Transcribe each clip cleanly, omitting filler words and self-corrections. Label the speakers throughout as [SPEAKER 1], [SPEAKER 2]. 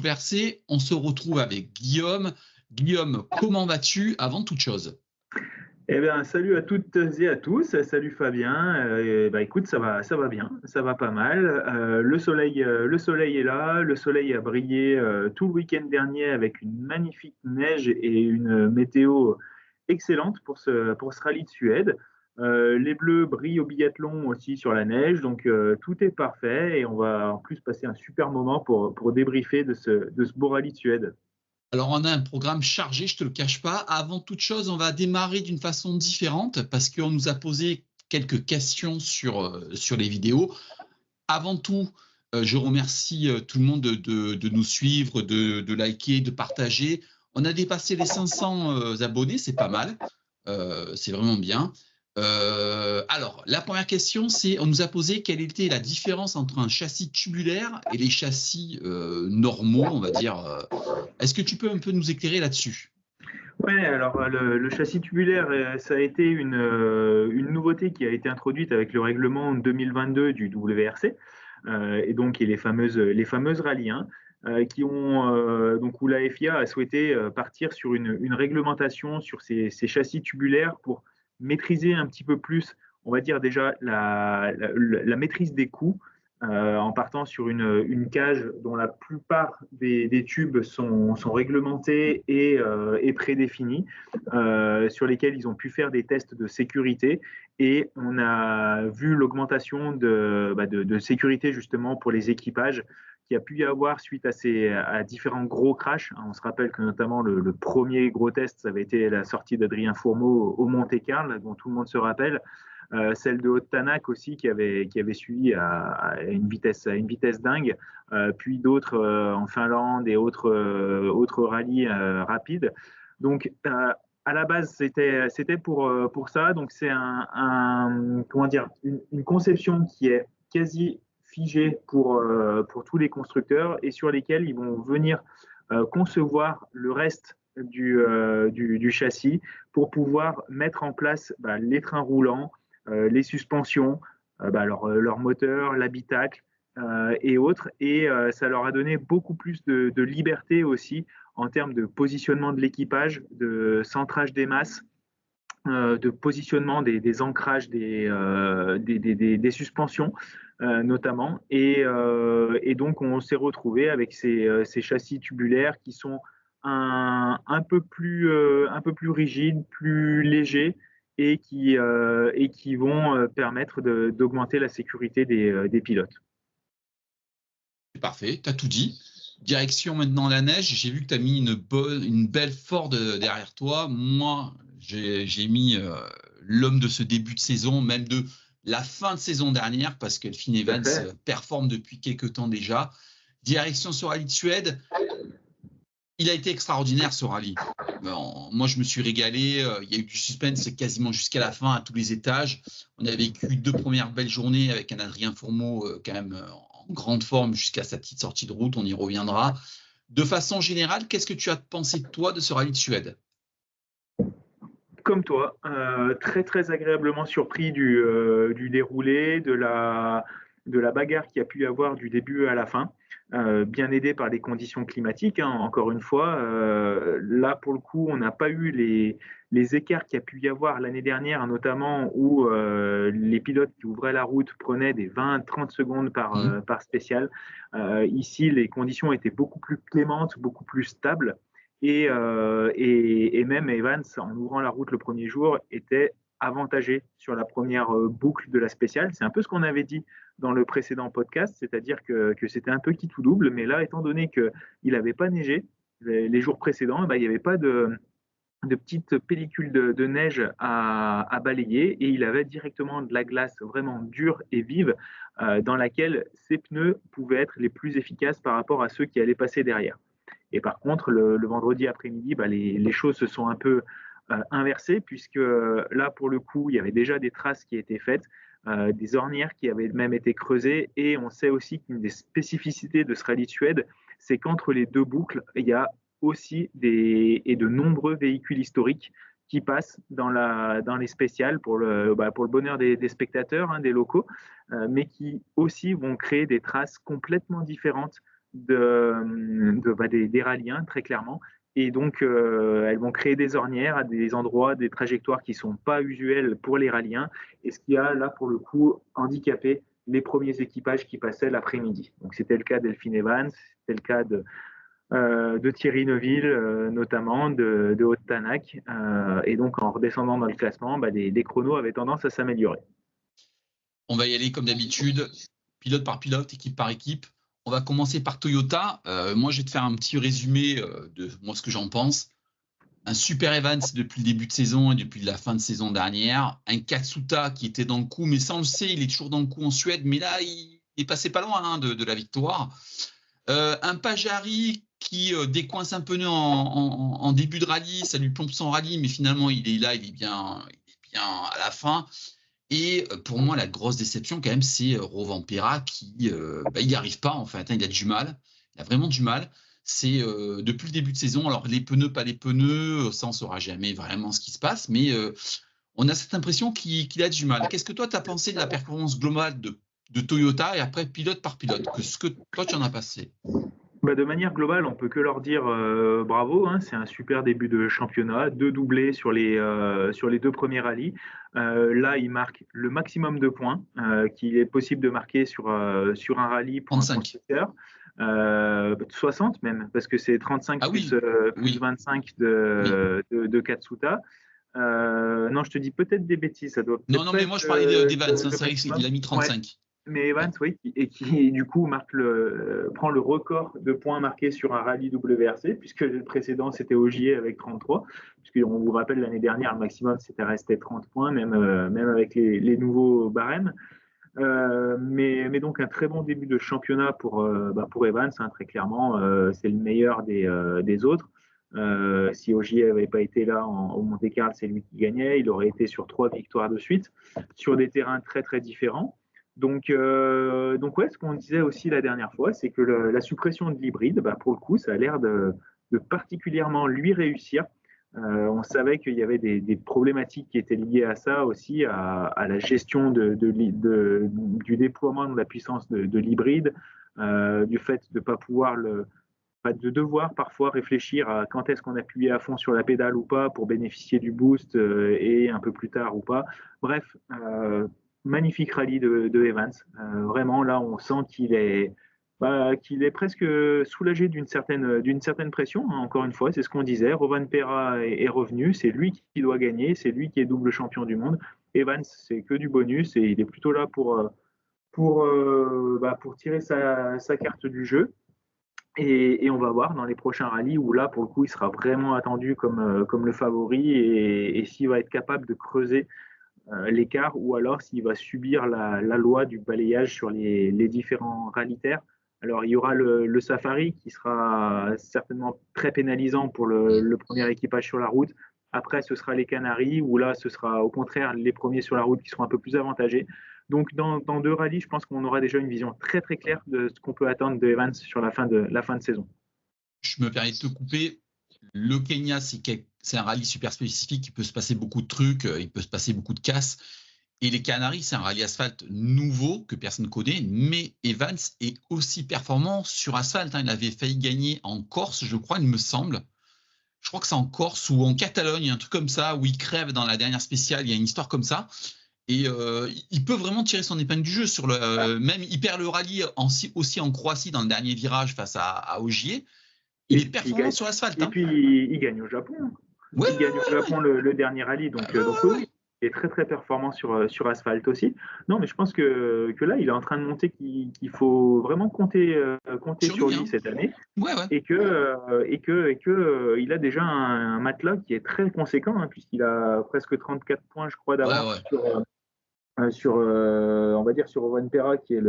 [SPEAKER 1] controversée. On se retrouve avec Guillaume. Guillaume, comment vas-tu avant toute chose?
[SPEAKER 2] Eh bien, salut à toutes et à tous. Salut Fabien. Écoute, ça va bien, ça va pas mal. Le soleil est là. Le soleil a brillé tout le week-end dernier avec une magnifique neige et une météo excellente pour ce rallye de Suède. Les Bleus brillent au biathlon aussi sur la neige, donc tout est parfait et on va en plus passer un super moment pour débriefer de ce beau rallye de Suède.
[SPEAKER 1] Alors, on a un programme chargé, je ne te le cache pas. Avant toute chose, on va démarrer d'une façon différente parce qu'on nous a posé quelques questions sur les vidéos. Avant tout, je remercie tout le monde de nous suivre, de liker, de partager. On a dépassé les 500 abonnés, c'est pas mal. C'est vraiment bien. Alors, la première question, c'est on nous a posé quelle était la différence entre un châssis tubulaire et les châssis normaux, on va dire. Est-ce que tu peux un peu nous éclairer là-dessus?
[SPEAKER 2] Ouais, alors le châssis tubulaire, ça a été une nouveauté qui a été introduite avec le règlement 2022 du WRC, et donc et les fameuses rallyes 1, qui ont donc où la FIA a souhaité partir sur une réglementation sur ces châssis tubulaires pour maîtriser un petit peu plus, on va dire déjà la maîtrise des coûts, en partant sur une cage dont la plupart des tubes sont réglementés et prédéfinis, sur lesquels ils ont pu faire des tests de sécurité. Et on a vu l'augmentation de sécurité justement pour les équipages qu'il y a pu y avoir suite à différents gros crashs. On se rappelle que notamment le premier gros test, ça avait été la sortie d'Adrien Fourmeau au Monte-Carlo, dont tout le monde se rappelle. Celle de Haute-Tanac aussi qui avait suivi à une vitesse dingue, puis d'autres en Finlande et autres rallyes rapides. Donc à la base c'était pour ça. Donc c'est comment dire une conception qui est quasi figée pour tous les constructeurs et sur lesquels ils vont venir concevoir le reste du châssis pour pouvoir mettre en place les trains roulants, les suspensions, leur moteur, l'habitacle et autres. Et ça leur a donné beaucoup plus de liberté aussi en termes de positionnement de l'équipage, de centrage des masses, de positionnement des ancrages des suspensions notamment. Et donc on s'est retrouvé avec ces châssis tubulaires qui sont un peu plus rigides, plus légers et qui vont permettre d'augmenter la sécurité des pilotes.
[SPEAKER 1] C'est parfait, tu as tout dit. Direction maintenant la neige. J'ai vu que tu as mis une belle Ford derrière toi. Moi, j'ai mis l'homme de ce début de saison, même de la fin de saison dernière, parce que Finn Evans performe depuis quelques temps déjà. Direction sur Rallye de Suède. Il a été extraordinaire ce rallye. Bon, moi, je me suis régalé. Il y a eu du suspense quasiment jusqu'à la fin, à tous les étages. On a vécu 2 premières belles journées avec un Adrien Fourmeau quand même en grande forme jusqu'à sa petite sortie de route. On y reviendra. De façon générale, qu'est-ce que tu as pensé, toi, de ce rallye de Suède?
[SPEAKER 2] Comme toi, très très agréablement surpris du déroulé, de la bagarre qu'il y a pu y avoir du début à la fin, bien aidé par les conditions climatiques, hein, encore une fois. Là, pour le coup, on n'a pas eu les écarts qu'il y a pu y avoir l'année dernière, notamment où les pilotes qui ouvraient la route prenaient des 20-30 secondes par spécial. Ici, les conditions étaient beaucoup plus clémentes, beaucoup plus stables. Et même Evans, en ouvrant la route le premier jour, était avantagé sur la première boucle de la spéciale. C'est un peu ce qu'on avait dit dans le précédent podcast, c'est-à-dire que c'était un peu qui tout double, mais là, étant donné qu'il n'avait pas neigé les jours précédents, il n'y avait pas de petites pellicules de neige à balayer et il avait directement de la glace vraiment dure et vive dans laquelle ses pneus pouvaient être les plus efficaces par rapport à ceux qui allaient passer derrière. Et par contre, le vendredi après-midi, les choses se sont un peu inversées, puisque là, pour le coup, il y avait déjà des traces qui étaient faites, des ornières qui avaient même été creusées, et on sait aussi qu'une des spécificités de ce rallye de Suède, c'est qu'entre les deux boucles, il y a aussi de nombreux véhicules historiques qui passent dans les spéciales pour le bonheur des spectateurs, hein, des locaux, mais qui aussi vont créer des traces complètement différentes des rallyes 1, très clairement. Et donc, elles vont créer des ornières à des endroits, des trajectoires qui ne sont pas usuelles pour les rallyes 1, et ce qui a, là, pour le coup, handicapé les premiers équipages qui passaient l'après-midi. Donc, c'était le cas d'Elfyn Evans, c'était le cas de Thierry Neuville, notamment, de Haute Tanak. Et donc, en redescendant dans le classement, les chronos avaient tendance à s'améliorer.
[SPEAKER 1] On va y aller comme d'habitude, pilote par pilote, équipe par équipe. On va commencer par Toyota. Moi, je vais te faire un petit résumé de moi ce que j'en pense. Un super Evans depuis le début de saison et depuis la fin de saison dernière. Un Katsuta qui était dans le coup, mais ça on le sait, il est toujours dans le coup en Suède, mais là, il est passé pas loin de la victoire. Un Pajari qui décoince un peu en début de rallye, ça lui plombe son rallye, mais finalement, il est là, il est bien à la fin. Et pour moi, la grosse déception, quand même, c'est Rovanpera qui il n'y arrive pas, en fait. Il a du mal. Il a vraiment du mal. C'est depuis le début de saison. Alors, les pneus, pas les pneus, ça, on ne saura jamais vraiment ce qui se passe. Mais on a cette impression qu'il a du mal. Qu'est-ce que toi, tu as pensé de la performance globale de Toyota et après, pilote par pilote? Ce que toi, tu en as passé?
[SPEAKER 2] De manière globale, on peut que leur dire bravo. Hein, c'est un super début de championnat, 2 doublés sur les 2 premiers rallyes. Là, ils marquent le maximum de points qu'il est possible de marquer sur un rallye pour
[SPEAKER 1] 35.
[SPEAKER 2] un constructeur. 60 même, parce que c'est 35 plus 25 de Katsuta. Non, je te dis peut-être des bêtises. Ça doit
[SPEAKER 1] non, mais moi, je parlais d'Evans. Il a mis 35.
[SPEAKER 2] Ouais. Mais Evans, oui, et qui du coup prend le record de points marqués sur un rallye WRC, puisque le précédent c'était Ogier avec 33, puisqu'on vous rappelle l'année dernière le maximum c'était resté 30 points, même avec les nouveaux barèmes. Mais donc un très bon début de championnat pour Evans, hein, très clairement, c'est le meilleur des autres. Si Ogier n'avait pas été là au Monte-Carlo, c'est lui qui gagnait. Il aurait été sur 3 victoires de suite, sur des terrains très très différents. Donc ouais, ce qu'on disait aussi la dernière fois, c'est que la suppression de l'hybride, pour le coup, ça a l'air de particulièrement lui réussir. On savait qu'il y avait des problématiques qui étaient liées à ça aussi, à la gestion du déploiement de la puissance de l'hybride, du fait de ne pas pouvoir de devoir parfois réfléchir à quand est-ce qu'on appuyait à fond sur la pédale ou pas pour bénéficier du boost et un peu plus tard ou pas. Bref, magnifique rallye de Evans. Vraiment, là, on sent qu'il est presque soulagé d'une certaine pression. Hein, encore une fois, c'est ce qu'on disait. Rovanpera est revenu, c'est lui qui doit gagner, c'est lui qui est double champion du monde. Evans, c'est que du bonus et il est plutôt là pour tirer sa carte du jeu. Et on va voir dans les prochains rallyes où là, pour le coup, il sera vraiment attendu comme le favori et s'il va être capable de creuser l'écart ou alors s'il va subir la loi du balayage sur les différents rallye-terres. Alors, il y aura le Safari qui sera certainement très pénalisant pour le premier équipage sur la route. Après, ce sera les Canaries où là, ce sera au contraire les premiers sur la route qui seront un peu plus avantagés. Donc, dans 2 rallyes, je pense qu'on aura déjà une vision très très claire de ce qu'on peut attendre de Evans sur la fin de saison.
[SPEAKER 1] Je me permets de te couper. Le Kenya, c'est un rallye super spécifique. Il peut se passer beaucoup de trucs, il peut se passer beaucoup de casses. Et les Canaries, c'est un rallye asphalte nouveau que personne ne connaît, mais Evans est aussi performant sur asphalte. Hein. Il avait failli gagner en Corse, je crois, il me semble. Je crois que c'est en Corse ou en Catalogne, un truc comme ça, où il crève dans la dernière spéciale. Il y a une histoire comme ça. Et il peut vraiment tirer son épingle du jeu. Même il perd le rallye aussi en Croatie dans le dernier virage face à Ogier. Il est performant sur l'asphalte.
[SPEAKER 2] Et puis, il gagne au Japon.
[SPEAKER 1] Ouais,
[SPEAKER 2] il gagne au Japon le dernier rallye. Donc, oui, il est très, très performant sur asphalte aussi. Non, mais je pense que là, il est en train de monter qu'il faut vraiment compter sur lui cette année.
[SPEAKER 1] Ouais.
[SPEAKER 2] Et il a déjà un matelas qui est très conséquent, hein, puisqu'il a presque 34 points, je crois, d'avance on va dire sur Rovanpera qui est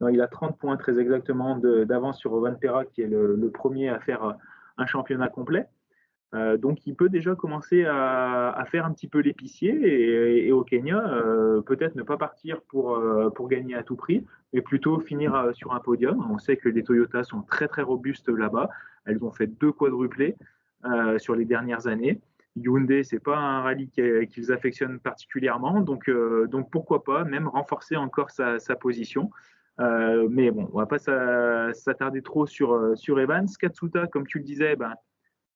[SPEAKER 2] non, il a 30 points très exactement d'avance sur Rovanpera qui est le premier à faire un championnat complet. Donc il peut déjà commencer à faire un petit peu l'épicier et au Kenya, peut-être ne pas partir pour gagner à tout prix, mais plutôt finir sur un podium. On sait que les Toyota sont très très robustes là-bas. Elles ont fait 2 quadruplés sur les dernières années. Hyundai, c'est pas un rallye qu'ils affectionnent particulièrement, donc pourquoi pas même renforcer encore sa position. Mais bon, on va pas s'attarder trop sur Evans. Katsuta, comme tu le disais, ben,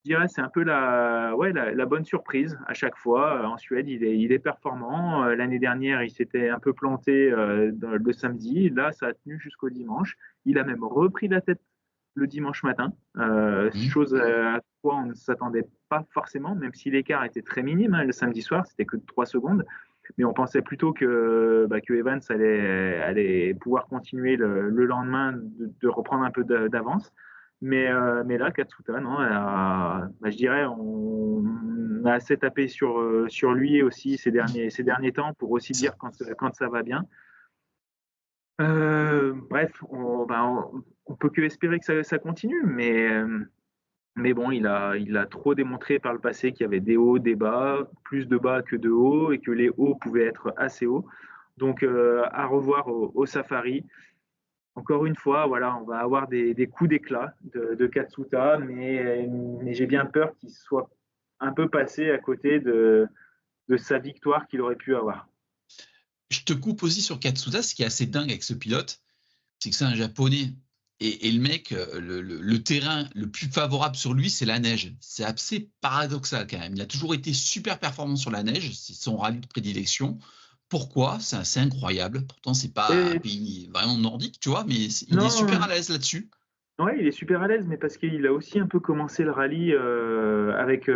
[SPEAKER 2] je dirais c'est un peu la bonne surprise à chaque fois. En Suède, il est performant. L'année dernière, il s'était un peu planté le samedi. Là, ça a tenu jusqu'au dimanche. Il a même repris la tête le dimanche matin,
[SPEAKER 1] Mhm.
[SPEAKER 2] chose à quoi on ne s'attendait pas forcément, même si l'écart était très minime, hein, le samedi soir, c'était que de 3 secondes. Mais on pensait plutôt que Evans allait pouvoir continuer le lendemain de reprendre un peu d'avance. Mais là, Katsuta, non, je dirais, on a assez tapé sur lui aussi ces derniers temps pour aussi
[SPEAKER 1] Ça.
[SPEAKER 2] dire quand ça va bien. Bref, on peut que espérer que ça continue, mais bon, il a trop démontré par le passé qu'il y avait des hauts, des bas, plus de bas que de hauts, et que les hauts pouvaient être assez hauts. Donc, à revoir au Safari. Encore une fois, voilà, on va avoir des coups d'éclat de Katsuta, mais j'ai bien peur qu'il soit un peu passé à côté de sa victoire qu'il aurait pu avoir.
[SPEAKER 1] Je te coupe aussi sur Katsuta. Ce qui est assez dingue avec ce pilote, c'est que c'est un japonais. Et le mec, le terrain le plus favorable sur lui, c'est la neige. C'est assez paradoxal quand même. Il a toujours été super performant sur la neige. C'est son rallye de prédilection. Pourquoi? C'est assez incroyable. Pourtant, c'est pas un
[SPEAKER 2] Et
[SPEAKER 1] pays vraiment nordique, tu vois, mais il est super à
[SPEAKER 2] non,
[SPEAKER 1] l'aise là-dessus.
[SPEAKER 2] ouais, il est super à l'aise, mais parce qu'il a aussi un peu commencé le rallye avec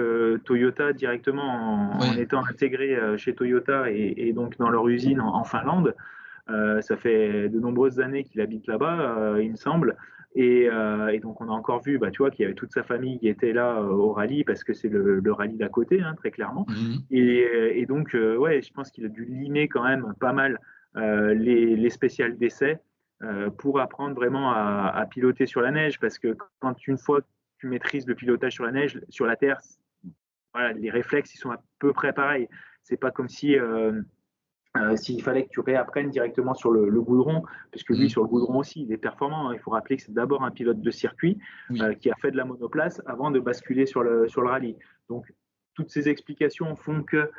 [SPEAKER 2] Toyota directement en
[SPEAKER 1] Ouais.
[SPEAKER 2] étant intégré chez Toyota et donc dans leur usine en Finlande. Ça fait de nombreuses années qu'il habite là-bas, il me semble. Et donc, on a encore vu, bah, tu vois, qu'il y avait toute sa famille qui était là au rallye parce que c'est le rallye d'à côté, hein, très clairement.
[SPEAKER 1] Mhm.
[SPEAKER 2] Et donc, ouais, je pense qu'il a dû limer quand même pas mal les spéciales d'essai pour apprendre vraiment à piloter sur la neige parce que quand une fois que tu maîtrises le pilotage sur la neige, sur la terre, voilà, les réflexes, ils sont à peu près pareils. C'est pas comme si s'il fallait que tu réapprennes directement sur le goudron, puisque lui,
[SPEAKER 1] Mhm.
[SPEAKER 2] sur le goudron aussi, il est performant. Il faut rappeler que c'est d'abord un pilote de circuit
[SPEAKER 1] Oui.
[SPEAKER 2] qui a fait de la monoplace avant de basculer sur le rallye. Donc, toutes ces explications font que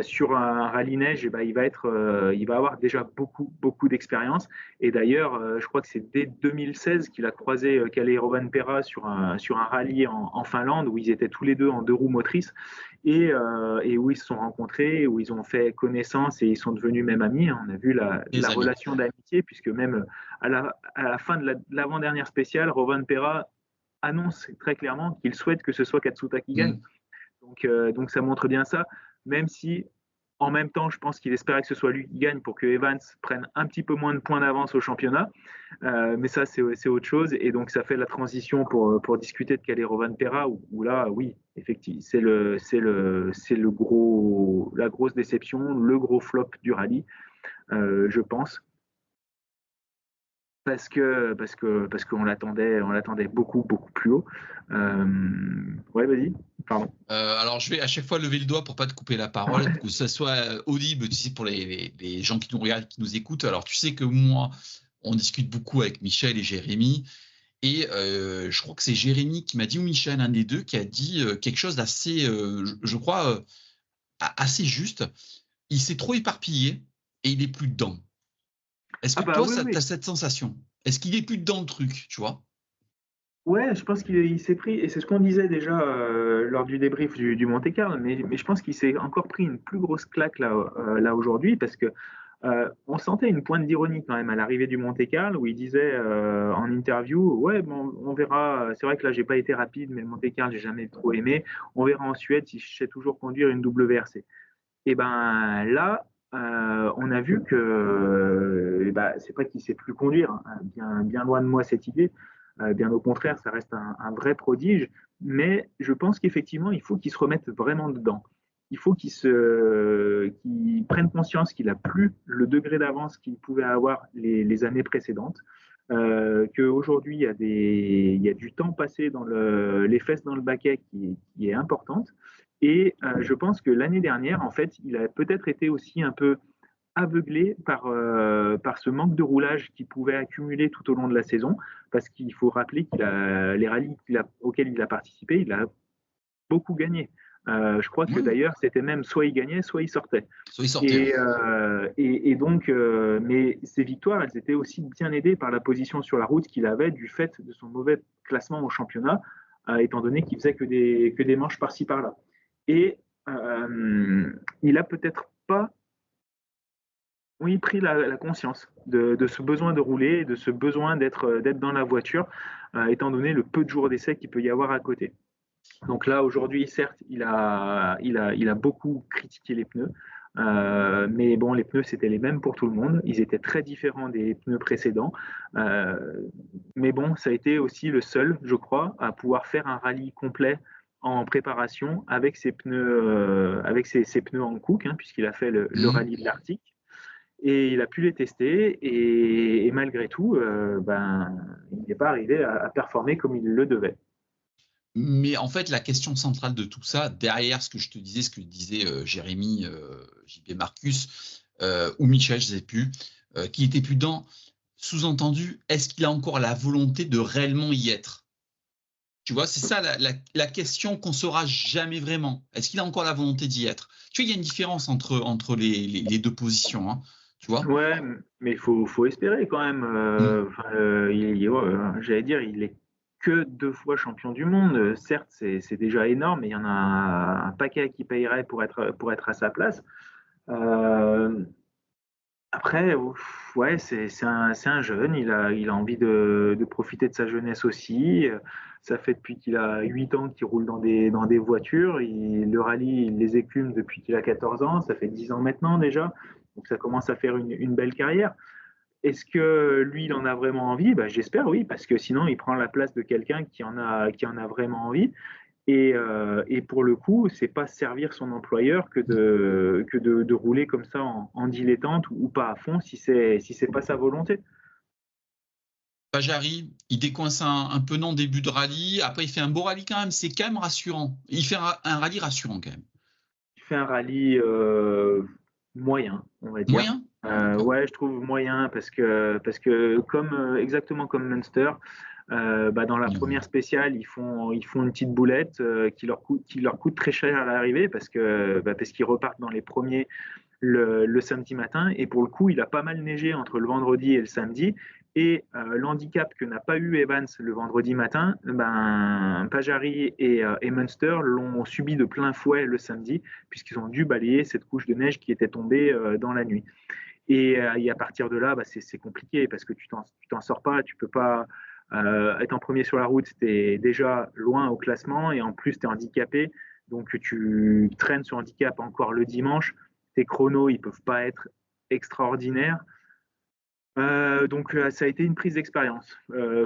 [SPEAKER 2] sur un rallye neige, eh ben, il va avoir déjà beaucoup d'expérience. Et d'ailleurs, je crois que c'est dès 2016 qu'il a croisé Kalle Rovanperä sur un rallye en Finlande où ils étaient tous les deux en deux roues motrices et où ils se sont rencontrés, où ils ont fait connaissance et ils sont devenus même amis. On a vu
[SPEAKER 1] Les
[SPEAKER 2] la
[SPEAKER 1] amis.
[SPEAKER 2] relation d'amitié, puisque même à la fin de l'avant-dernière spéciale, Rovanperä annonce très clairement qu'il souhaite que ce soit Katsuta qui gagne.
[SPEAKER 1] Mhm.
[SPEAKER 2] Donc ça montre bien ça, même si en même temps, je pense qu'il espérait que ce soit lui qui gagne pour que Evans prenne un petit peu moins de points d'avance au championnat. Mais ça, c'est autre chose. Et donc, ça fait la transition pour discuter de Kalle Rovanperä, où là, oui, effectivement, c'est la grosse déception, le gros flop du rallye, je pense. Parce qu'on on l'attendait beaucoup plus haut. Ouais, vas-y, pardon.
[SPEAKER 1] Alors, je vais à chaque fois lever le doigt pour pas te couper la parole, que ça soit audible, tu sais, pour les gens qui nous regardent, qui nous écoutent. Alors, tu sais que moi, on discute beaucoup avec Michel et Jérémy, et je crois que c'est Jérémy qui m'a dit, ou Michel, un des deux, qui a dit quelque chose d'assez, je crois, assez juste. Il s'est trop éparpillé et il est plus dedans. Est-ce
[SPEAKER 2] Ah
[SPEAKER 1] que
[SPEAKER 2] bah
[SPEAKER 1] toi,
[SPEAKER 2] oui,
[SPEAKER 1] ça,
[SPEAKER 2] oui.
[SPEAKER 1] t'as cette sensation? Est-ce qu'il est plus dedans le truc, tu vois?
[SPEAKER 2] Ouais, je pense qu'il s'est pris, et c'est ce qu'on disait déjà lors du débrief du Monte-Carlo, mais je pense qu'il s'est encore pris une plus grosse claque là aujourd'hui, parce que on sentait une pointe d'ironie quand même à l'arrivée du Monte-Carlo, où il disait en interview, ouais, bon, on verra, c'est vrai que là j'ai pas été rapide, mais le Monte-Carlo j'ai jamais trop aimé, on verra en Suède si je sais toujours conduire une WRC. Et ben là, on a vu que bah, c'est pas qu'il sait plus conduire, hein, bien loin de moi cette idée. Bien au contraire, ça reste un vrai prodige. Mais je pense qu'effectivement, il faut qu'il se remette vraiment dedans. Il faut qu'il prenne conscience qu'il a plus le degré d'avance qu'il pouvait avoir les années précédentes. Qu'aujourd'hui, il y a du temps passé dans les fesses dans le baquet qui est importante. Et je pense que l'année dernière, en fait, il a peut-être été aussi un peu aveuglé par ce manque de roulage qu'il pouvait accumuler tout au long de la saison, parce qu'il faut rappeler qu'il a les rallyes auxquels il a participé, il a beaucoup gagné. Je crois que d'ailleurs, c'était même soit il gagnait, soit il sortait.
[SPEAKER 1] Soit il sortait.
[SPEAKER 2] Et donc, mais ces victoires, elles étaient aussi bien aidées par la position sur la route qu'il avait du fait de son mauvais classement au championnat, étant donné qu'il faisait que des manches par-ci par-là. Et il a peut-être pas pris la conscience de ce besoin de rouler, de ce besoin d'être dans la voiture, étant donné le peu de jours d'essai qu'il peut y avoir à côté. Donc là, aujourd'hui, certes, il a beaucoup critiqué les pneus, mais bon, les pneus, c'était les mêmes pour tout le monde. Ils étaient très différents des pneus précédents. Mais bon, ça a été aussi le seul, je crois, à pouvoir faire un rallye complet en préparation avec ses pneus, ses pneus en Cook, puisqu'il a fait le rallye de l'Arctique. Et il a pu les tester, et malgré tout, il n'est pas arrivé à performer comme il le devait.
[SPEAKER 1] Mais en fait, la question centrale de tout ça, derrière ce que je te disais, ce que disait Jérémy, JB Marcus ou Michel, je ne sais plus, qui était plus dans, sous-entendu, est-ce qu'il a encore la volonté de réellement y être? Tu vois, c'est ça la question qu'on ne saura jamais vraiment. Est-ce qu'il a encore la volonté d'y être? Tu vois, il y a une différence entre les deux positions, hein, tu vois?
[SPEAKER 2] Ouais, mais il faut espérer quand même. J'allais dire, il est que 2 fois champion du monde. Certes, c'est déjà énorme, mais il y en a un paquet qui payerait pour être à sa place. Après, ouais, c'est un jeune, il a envie de profiter de sa jeunesse aussi. Ça fait depuis qu'il a 8 ans qu'il roule dans des voitures. Le rallye, il les écume depuis qu'il a 14 ans. Ça fait 10 ans maintenant déjà. Donc ça commence à faire une belle carrière. Est-ce que lui, il en a vraiment envie? J'espère, oui, parce que sinon, il prend la place de quelqu'un qui en a vraiment envie. Et pour le coup, c'est pas servir son employeur que de rouler comme ça en dilettante ou pas à fond si c'est pas sa volonté.
[SPEAKER 1] Pajari, il décoince un peu non début de rallye. Après, il fait un beau rallye quand même. C'est quand même rassurant. Il fait un rallye rassurant quand même.
[SPEAKER 2] Il fait un rallye moyen, on va dire.
[SPEAKER 1] Moyen.
[SPEAKER 2] Ouais, je trouve moyen parce que exactement comme Munster, dans la première spéciale, ils font une petite boulette qui leur coûte très cher à l'arrivée parce qu'ils repartent dans les premiers le samedi matin, et pour le coup, il a pas mal neigé entre le vendredi et le samedi. Et l'handicap que n'a pas eu Evans le vendredi matin, Pajari et Munster l'ont subi de plein fouet le samedi, puisqu'ils ont dû balayer cette couche de neige qui était tombée dans la nuit. Et à partir de là, c'est compliqué parce que tu t'en sors pas, tu peux pas être en premier sur la route, tu es déjà loin au classement, et en plus tu es handicapé, donc tu traînes ce handicap encore le dimanche. Tes chronos, ils peuvent pas être extraordinaires. Donc ça a été une prise d'expérience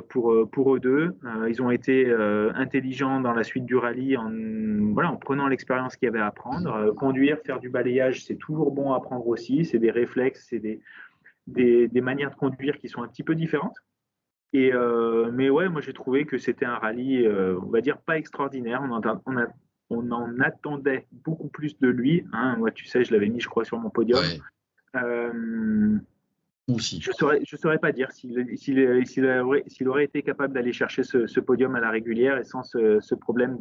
[SPEAKER 2] pour eux deux. Ils ont été intelligents dans la suite du rallye en prenant l'expérience qu'il y avait à prendre. Conduire, faire du balayage, c'est toujours bon à prendre aussi. C'est des réflexes, c'est des manières de conduire qui sont un petit peu différentes. Mais ouais, moi j'ai trouvé que c'était un rallye, on va dire, pas extraordinaire. On en attendait beaucoup plus de lui. Moi, tu sais, je l'avais mis, je crois, sur mon podium.
[SPEAKER 1] Ouais. Aussi.
[SPEAKER 2] Je saurais pas dire s'il aurait été capable d'aller chercher ce podium à la régulière et sans ce problème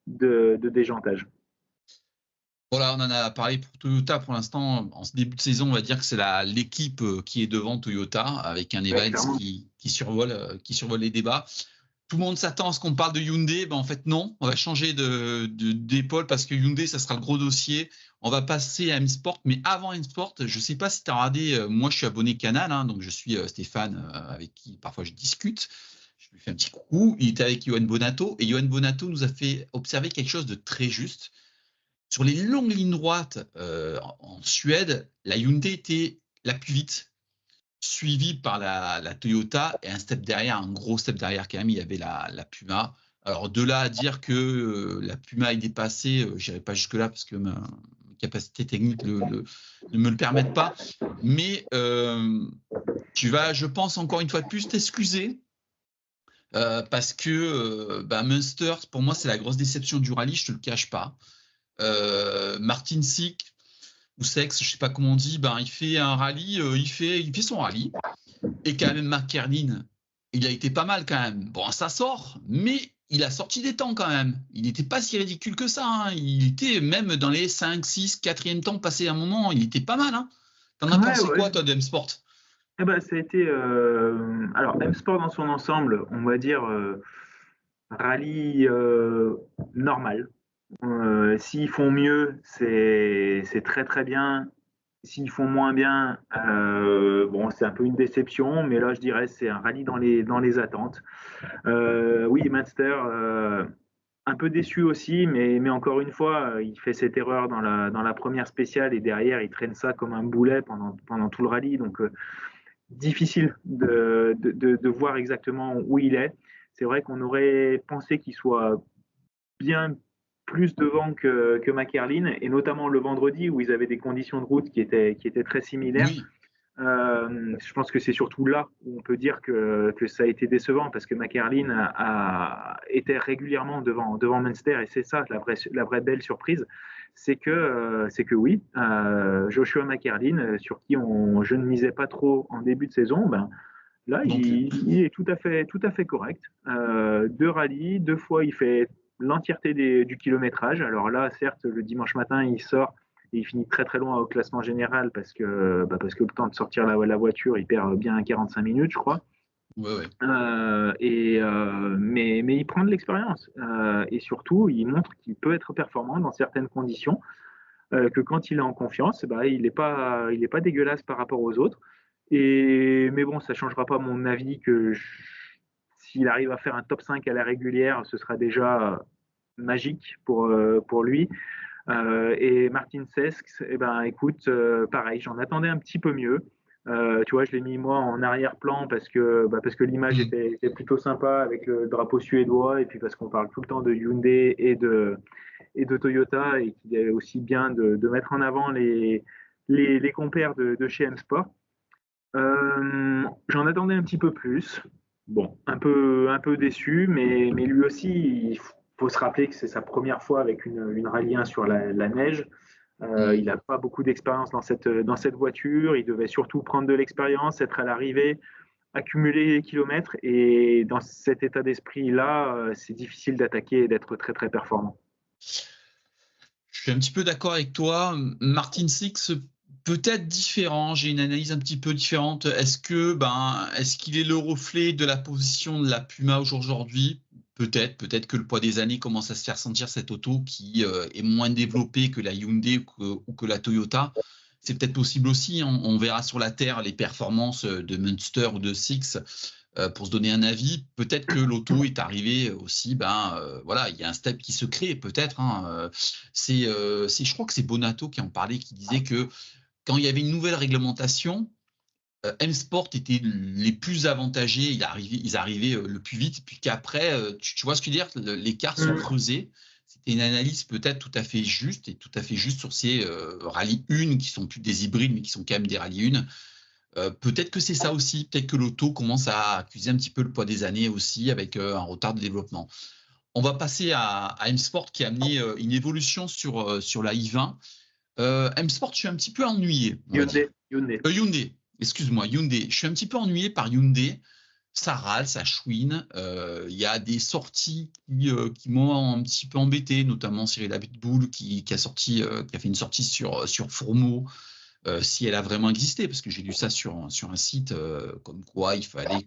[SPEAKER 2] de déjantage.
[SPEAKER 1] Voilà, on en a parlé pour Toyota pour l'instant. En ce début de saison, on va dire que c'est l'équipe qui est devant Toyota, avec un Evans qui survole les débats. Tout le monde s'attend à ce qu'on parle de Hyundai. En fait, non. On va changer d'épaule parce que Hyundai, ça sera le gros dossier. On va passer à M-Sport. Mais avant M-Sport, je ne sais pas si tu as regardé. Moi, je suis abonné Canal, donc je suis Stéphane, avec qui parfois je discute. Je lui fais un petit coucou. Il était avec Johan Bonato. Et Johan Bonato nous a fait observer quelque chose de très juste. Sur les longues lignes droites en Suède, la Hyundai était la plus vite, suivie par la Toyota, et un gros step derrière quand même, il y avait la Puma. Alors de là à dire que la Puma est dépassée, je n'irai pas jusque-là parce que mes capacités techniques ne me le permettent pas. Mais tu vas, je pense, encore une fois de plus t'excuser. Parce que Munster, pour moi, c'est la grosse déception du rallye, je ne te le cache pas. Martin Sick ou Sex, je sais pas comment on dit, il fait un rallye, il fait son rallye, et quand même Mark Kernin, il a été pas mal quand même. Bon, ça sort, mais il a sorti des temps quand même. Il n'était pas si ridicule que ça. Hein. Il était même dans les 5, 6, 4e temps passé un moment. Il était pas mal. Hein. T'en as
[SPEAKER 2] Ouais,
[SPEAKER 1] pensé
[SPEAKER 2] ouais.
[SPEAKER 1] quoi, toi, de M-Sport?
[SPEAKER 2] Eh ben, ça a été. Alors, M-Sport dans son ensemble, on va dire rallye normal. S'ils font mieux, c'est très très bien. S'ils font moins bien, bon, c'est un peu une déception, mais là, je dirais c'est un rallye dans les attentes. Oui, Munster, un peu déçu aussi, mais encore une fois, il fait cette erreur dans la première spéciale et derrière, il traîne ça comme un boulet pendant tout le rallye. Donc, difficile de voir exactement où il est. C'est vrai qu'on aurait pensé qu'il soit bien plus devant que McErlin, et notamment le vendredi où ils avaient des conditions de route qui étaient très similaires.
[SPEAKER 1] Oui,
[SPEAKER 2] Je pense que c'est surtout là où on peut dire que ça a été décevant parce que McErlin était régulièrement devant Munster et c'est ça la vraie belle surprise. C'est que oui, Joshua McErlin, sur qui je ne misais pas trop en début de saison, ben, là,
[SPEAKER 1] non plus.
[SPEAKER 2] il est tout à fait correct. 2 rallyes, 2 fois, il fait l'entièreté du kilométrage. Alors là, certes, le dimanche matin, il sort et il finit très très loin au classement général parce que le temps de sortir la voiture, il perd bien 45 minutes, je crois.
[SPEAKER 1] Ouais, ouais.
[SPEAKER 2] Mais il prend de l'expérience et surtout, il montre qu'il peut être performant dans certaines conditions, que quand il est en confiance, bah, il est pas dégueulasse par rapport aux autres. Mais bon, ça ne changera pas mon avis que s'il arrive à faire un top 5 à la régulière, ce sera déjà magique pour lui. Et Martin Cesx, eh ben, écoute, pareil, j'en attendais un petit peu mieux. Tu vois, je l'ai mis moi en arrière-plan parce que l'image
[SPEAKER 1] Mm.
[SPEAKER 2] était plutôt sympa avec le drapeau suédois et puis parce qu'on parle tout le temps de Hyundai et de Toyota et qu'il est aussi bien de mettre en avant les compères de chez M-Sport. J'en attendais un petit peu plus. Bon, un peu déçu, mais lui aussi, il faut se rappeler que c'est sa première fois avec une Rallye 1 sur la neige. Il
[SPEAKER 1] Mm.
[SPEAKER 2] n'a pas beaucoup d'expérience dans cette voiture. Il devait surtout prendre de l'expérience, être à l'arrivée, accumuler les kilomètres. Et dans cet état d'esprit-là, c'est difficile d'attaquer et d'être très, très performant.
[SPEAKER 1] Je suis un petit peu d'accord avec toi. Martin Six peut-être différent. J'ai une analyse un petit peu différente. Est-ce qu'il est le reflet de la position de la Puma aujourd'hui? Peut-être que le poids des années commence à se faire sentir cette auto qui est moins développée que la Hyundai ou que la Toyota. C'est peut-être possible aussi. On verra sur la terre les performances de Munster ou de Six pour se donner un avis. Peut-être que l'auto est arrivé aussi. Voilà, il y a un step qui se crée peut-être. Hein. Je crois que c'est Bonato qui en parlait, qui disait que quand il y avait une nouvelle réglementation, M-Sport était les plus avantagés, ils arrivaient le plus vite, puis qu'après, tu vois ce que je veux dire, l'écart se creusait. C'était une analyse peut-être tout à fait juste, et tout à fait juste sur ces rallyes 1 qui sont plus des hybrides, mais qui sont quand même des rallyes 1. Peut-être que c'est ça aussi, peut-être que l'auto commence à accuser un petit peu le poids des années aussi, avec un retard de développement. On va passer à M-Sport qui a amené une évolution sur la I20. M-Sport, je suis un petit peu ennuyé, on va dire.
[SPEAKER 2] Hyundai.
[SPEAKER 1] Hyundai, excuse-moi, Hyundai. Je suis un petit peu ennuyé par Hyundai. Ça râle, ça chouine. Il y a des sorties qui m'ont un petit peu embêté, notamment Cyril Abitboul qui a fait une sortie sur Fourmeau, si elle a vraiment existé, parce que j'ai lu ça sur un site comme quoi il fallait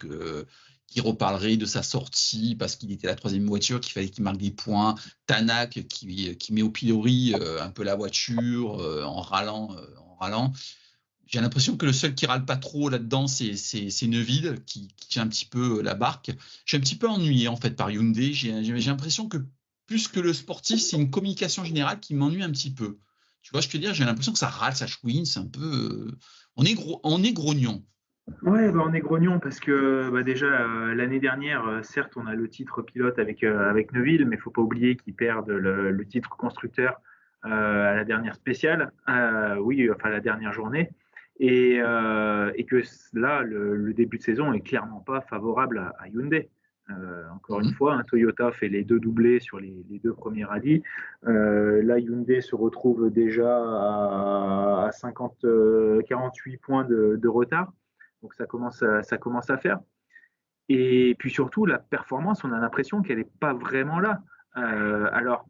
[SPEAKER 1] qu'il reparlerait de sa sortie parce qu'il était la 3e voiture, qu'il fallait qu'il marque des points. Tanak qui met au pilori un peu la voiture en râlant. J'ai l'impression que le seul qui râle pas trop là-dedans, c'est Neuville qui tient un petit peu la barque. Je suis un petit peu ennuyé en fait par Hyundai. J'ai l'impression que plus que le sportif, c'est une communication générale qui m'ennuie un petit peu. Tu vois, je te dire, j'ai l'impression que ça râle, ça chouine, c'est un peu. On est grognon.
[SPEAKER 2] Ouais, bah on est grognon parce que bah déjà l'année dernière, certes, on a le titre pilote avec Neuville, mais il faut pas oublier qu'ils perdent le titre constructeur à la dernière spéciale, oui, enfin la dernière journée, et que là, le début de saison est clairement pas favorable à Hyundai. Encore une
[SPEAKER 1] Mhm.
[SPEAKER 2] fois, hein, Toyota fait les 2 doublés sur les 2 premiers rallyes. Là, Hyundai se retrouve déjà à 48 points de retard. Donc ça commence à faire. Et puis surtout, la performance, on a l'impression qu'elle n'est pas vraiment là. Alors,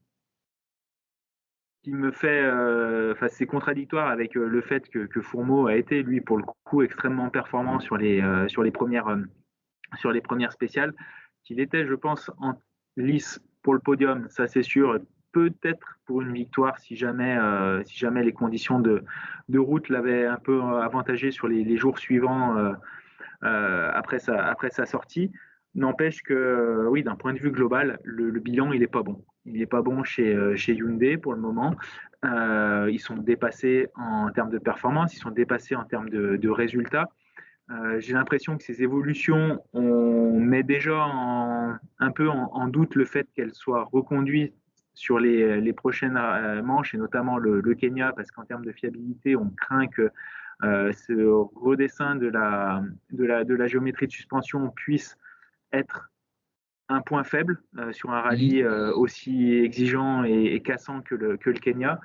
[SPEAKER 2] qui me fait, c'est contradictoire avec le fait que Fourmeau a été, lui, pour le coup, extrêmement performant sur les premières spéciales, qu'il était, je pense, en lice pour le podium, ça c'est sûr, peut-être pour une victoire si jamais les conditions de route l'avaient un peu avantagé sur les jours suivants après sa sortie. N'empêche que, oui, d'un point de vue global, le bilan, il n'est pas bon. Il n'est pas bon chez Hyundai pour le moment. Ils sont dépassés en termes de performance, ils sont dépassés en termes de résultats. J'ai l'impression que ces évolutions, on met déjà un peu en doute le fait qu'elles soient reconduites sur les prochaines manches, et notamment le Kenya, parce qu'en termes de fiabilité, on craint que ce redessin de la géométrie de suspension puisse être un point faible sur un rallye aussi exigeant et cassant que le Kenya.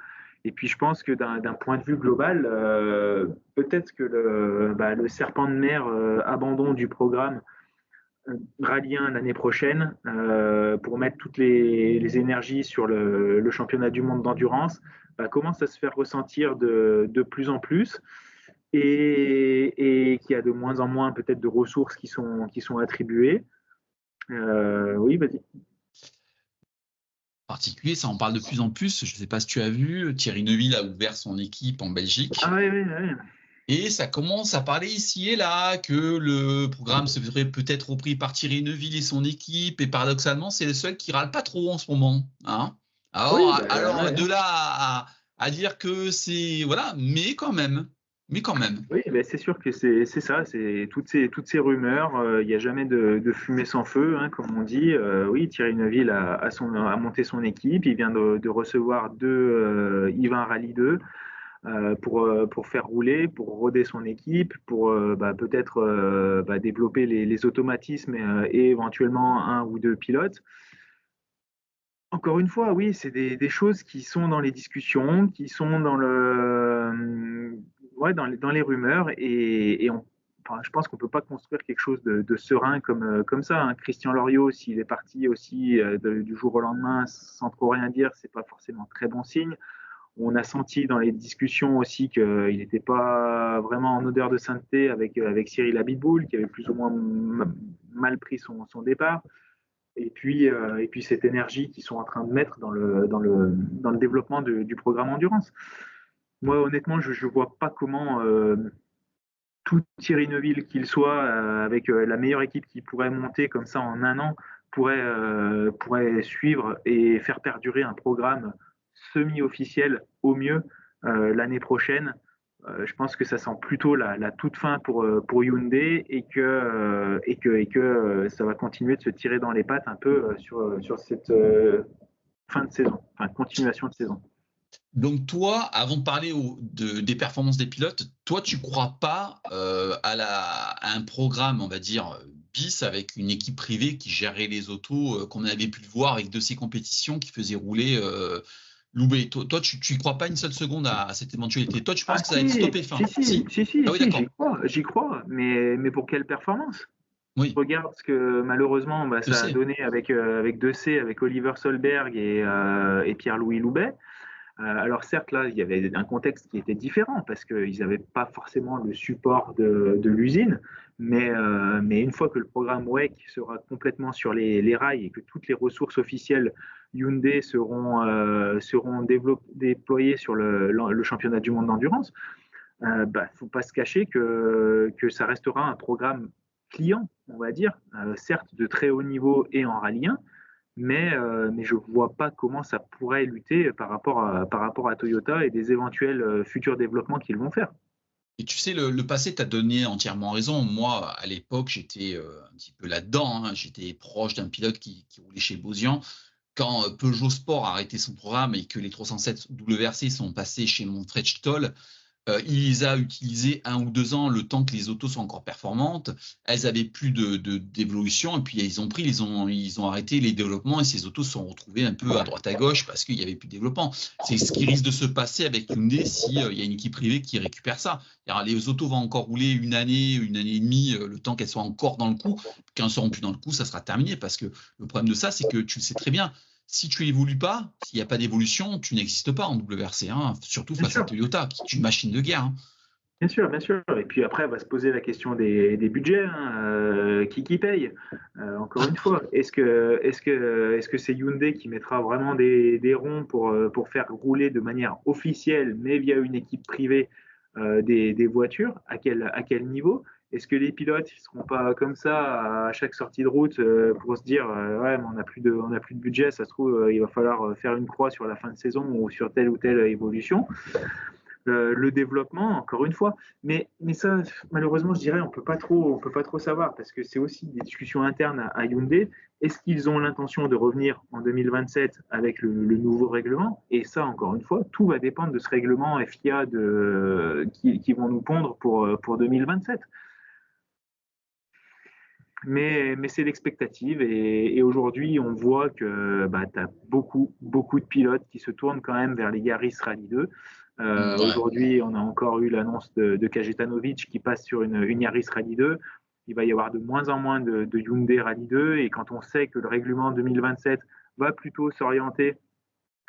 [SPEAKER 2] Et puis je pense que d'un point de vue global, peut-être que le serpent de mer abandon du programme rallyen l'année prochaine pour mettre toutes les énergies sur le championnat du monde d'endurance commence à se faire ressentir de plus en plus et qu'il y a de moins en moins peut-être de ressources qui sont attribuées. Oui, vas-y.
[SPEAKER 1] Particulier, ça en parle de plus en plus. Je ne sais pas si tu as vu, Thierry Neuville a ouvert son équipe en Belgique.
[SPEAKER 2] Ah oui.
[SPEAKER 1] Et ça commence à parler ici et là que le programme serait peut-être repris par Thierry Neuville et son équipe. Et paradoxalement, c'est le seul qui râle pas trop en ce moment. Hein. Alors, de là à dire que c'est... Voilà, mais quand même.
[SPEAKER 2] Oui, c'est sûr que c'est ça, c'est toutes ces rumeurs. Il n'y a jamais de fumée sans feu, hein, comme on dit. Oui, Thierry Neuville a monté son équipe. Il vient de recevoir deux Yvain Rally 2 pour faire rouler, pour roder son équipe, pour peut-être développer les automatismes et éventuellement un ou deux pilotes. Encore une fois, oui, c'est des choses qui sont dans les discussions, qui sont dans dans les rumeurs, et je pense qu'on ne peut pas construire quelque chose de serein comme ça. Hein. Christian Loriot, s'il est parti aussi du jour au lendemain sans trop rien dire, c'est pas forcément très bon signe. On a senti dans les discussions aussi qu'il n'était pas vraiment en odeur de sainteté avec Cyril Abitboul, qui avait plus ou moins mal pris son départ. Et puis cette énergie qu'ils sont en train de mettre dans le développement du programme Endurance. Moi, honnêtement, je ne vois pas comment tout Thierry Neuville qu'il soit, avec la meilleure équipe qui pourrait monter comme ça en un an, pourrait suivre et faire perdurer un programme semi-officiel au mieux l'année prochaine. Je pense que ça sent plutôt la toute fin pour Hyundai et que ça va continuer de se tirer dans les pattes un peu sur cette fin de saison, enfin continuation de saison.
[SPEAKER 1] Donc toi, avant de parler des performances des pilotes, toi tu crois pas à un programme, on va dire, bis avec une équipe privée qui gérait les autos qu'on avait pu le voir avec de ces compétitions qui faisaient rouler Loubet. Toi tu ne crois pas une seule seconde à cette éventualité. Toi tu penses que ça va être stoppé fin.
[SPEAKER 2] Si,
[SPEAKER 1] ah oui,
[SPEAKER 2] j'y crois, mais pour quelle performance?
[SPEAKER 1] Oui.
[SPEAKER 2] Regarde ce que malheureusement ça a donné avec 2C, avec Oliver Solberg et Pierre-Louis Loubet. Alors certes, là, il y avait un contexte qui était différent parce qu'ils n'avaient pas forcément le support de l'usine, mais une fois que le programme WEC sera complètement sur les rails et que toutes les ressources officielles Hyundai seront déployées sur le championnat du monde d'endurance, faut pas se cacher que ça restera un programme client, on va dire, certes de très haut niveau et en rallye 1, mais je ne vois pas comment ça pourrait lutter par rapport à Toyota et des éventuels futurs développements qu'ils vont faire.
[SPEAKER 1] Et tu sais, le passé t'a donné entièrement raison. Moi, à l'époque, j'étais un petit peu là-dedans. Hein. J'étais proche d'un pilote qui roulait chez Bosian. Quand Peugeot Sport a arrêté son programme et que les 307 WRC sont passés chez Manfred Stoll, Il les a utilisées 1 ou 2 ans, le temps que les autos soient encore performantes. Elles avaient plus d'évolution, et puis ils ont arrêté les développements, et ces autos se sont retrouvées un peu à droite à gauche parce qu'il n'y avait plus de développement. C'est ce qui risque de se passer avec Hyundai si il y a une équipe privée qui récupère ça. Alors, les autos vont encore rouler une année et demie, le temps qu'elles soient encore dans le coup. Quand elles seront plus dans le coup, ça sera terminé, parce que le problème de ça, c'est que tu le sais très bien. Si tu évolues pas, s'il n'y a pas d'évolution, tu n'existes pas en WRC, hein, surtout face à Toyota, qui est une machine de guerre. Hein.
[SPEAKER 2] Bien sûr, bien sûr. Et puis après, va se poser la question des budgets. Hein, qui paye encore une fois, est-ce que c'est Hyundai qui mettra vraiment des ronds pour faire rouler de manière officielle, mais via une équipe privée, des voitures? À quel niveau? Est-ce que les pilotes ne seront pas comme ça à chaque sortie de route pour se dire ouais, mais on n'a plus de budget, ça se trouve il va falloir faire une croix sur la fin de saison ou sur telle ou telle évolution? Le développement, encore une fois. Mais ça, malheureusement, je dirais, on peut pas trop savoir, parce que c'est aussi des discussions internes à Hyundai. Est-ce qu'ils ont l'intention de revenir en 2027 avec le nouveau règlement? Et ça, encore une fois, tout va dépendre de ce règlement FIA qui vont nous pondre pour 2027. Mais c'est l'expectative, et aujourd'hui on voit que tu as beaucoup de pilotes qui se tournent quand même vers les Yaris Rally 2. Ouais. Aujourd'hui on a encore eu l'annonce de Kajetanovic qui passe sur une Yaris Rally 2. Il va y avoir de moins en moins de Hyundai Rally 2, et quand on sait que le règlement 2027 va plutôt s'orienter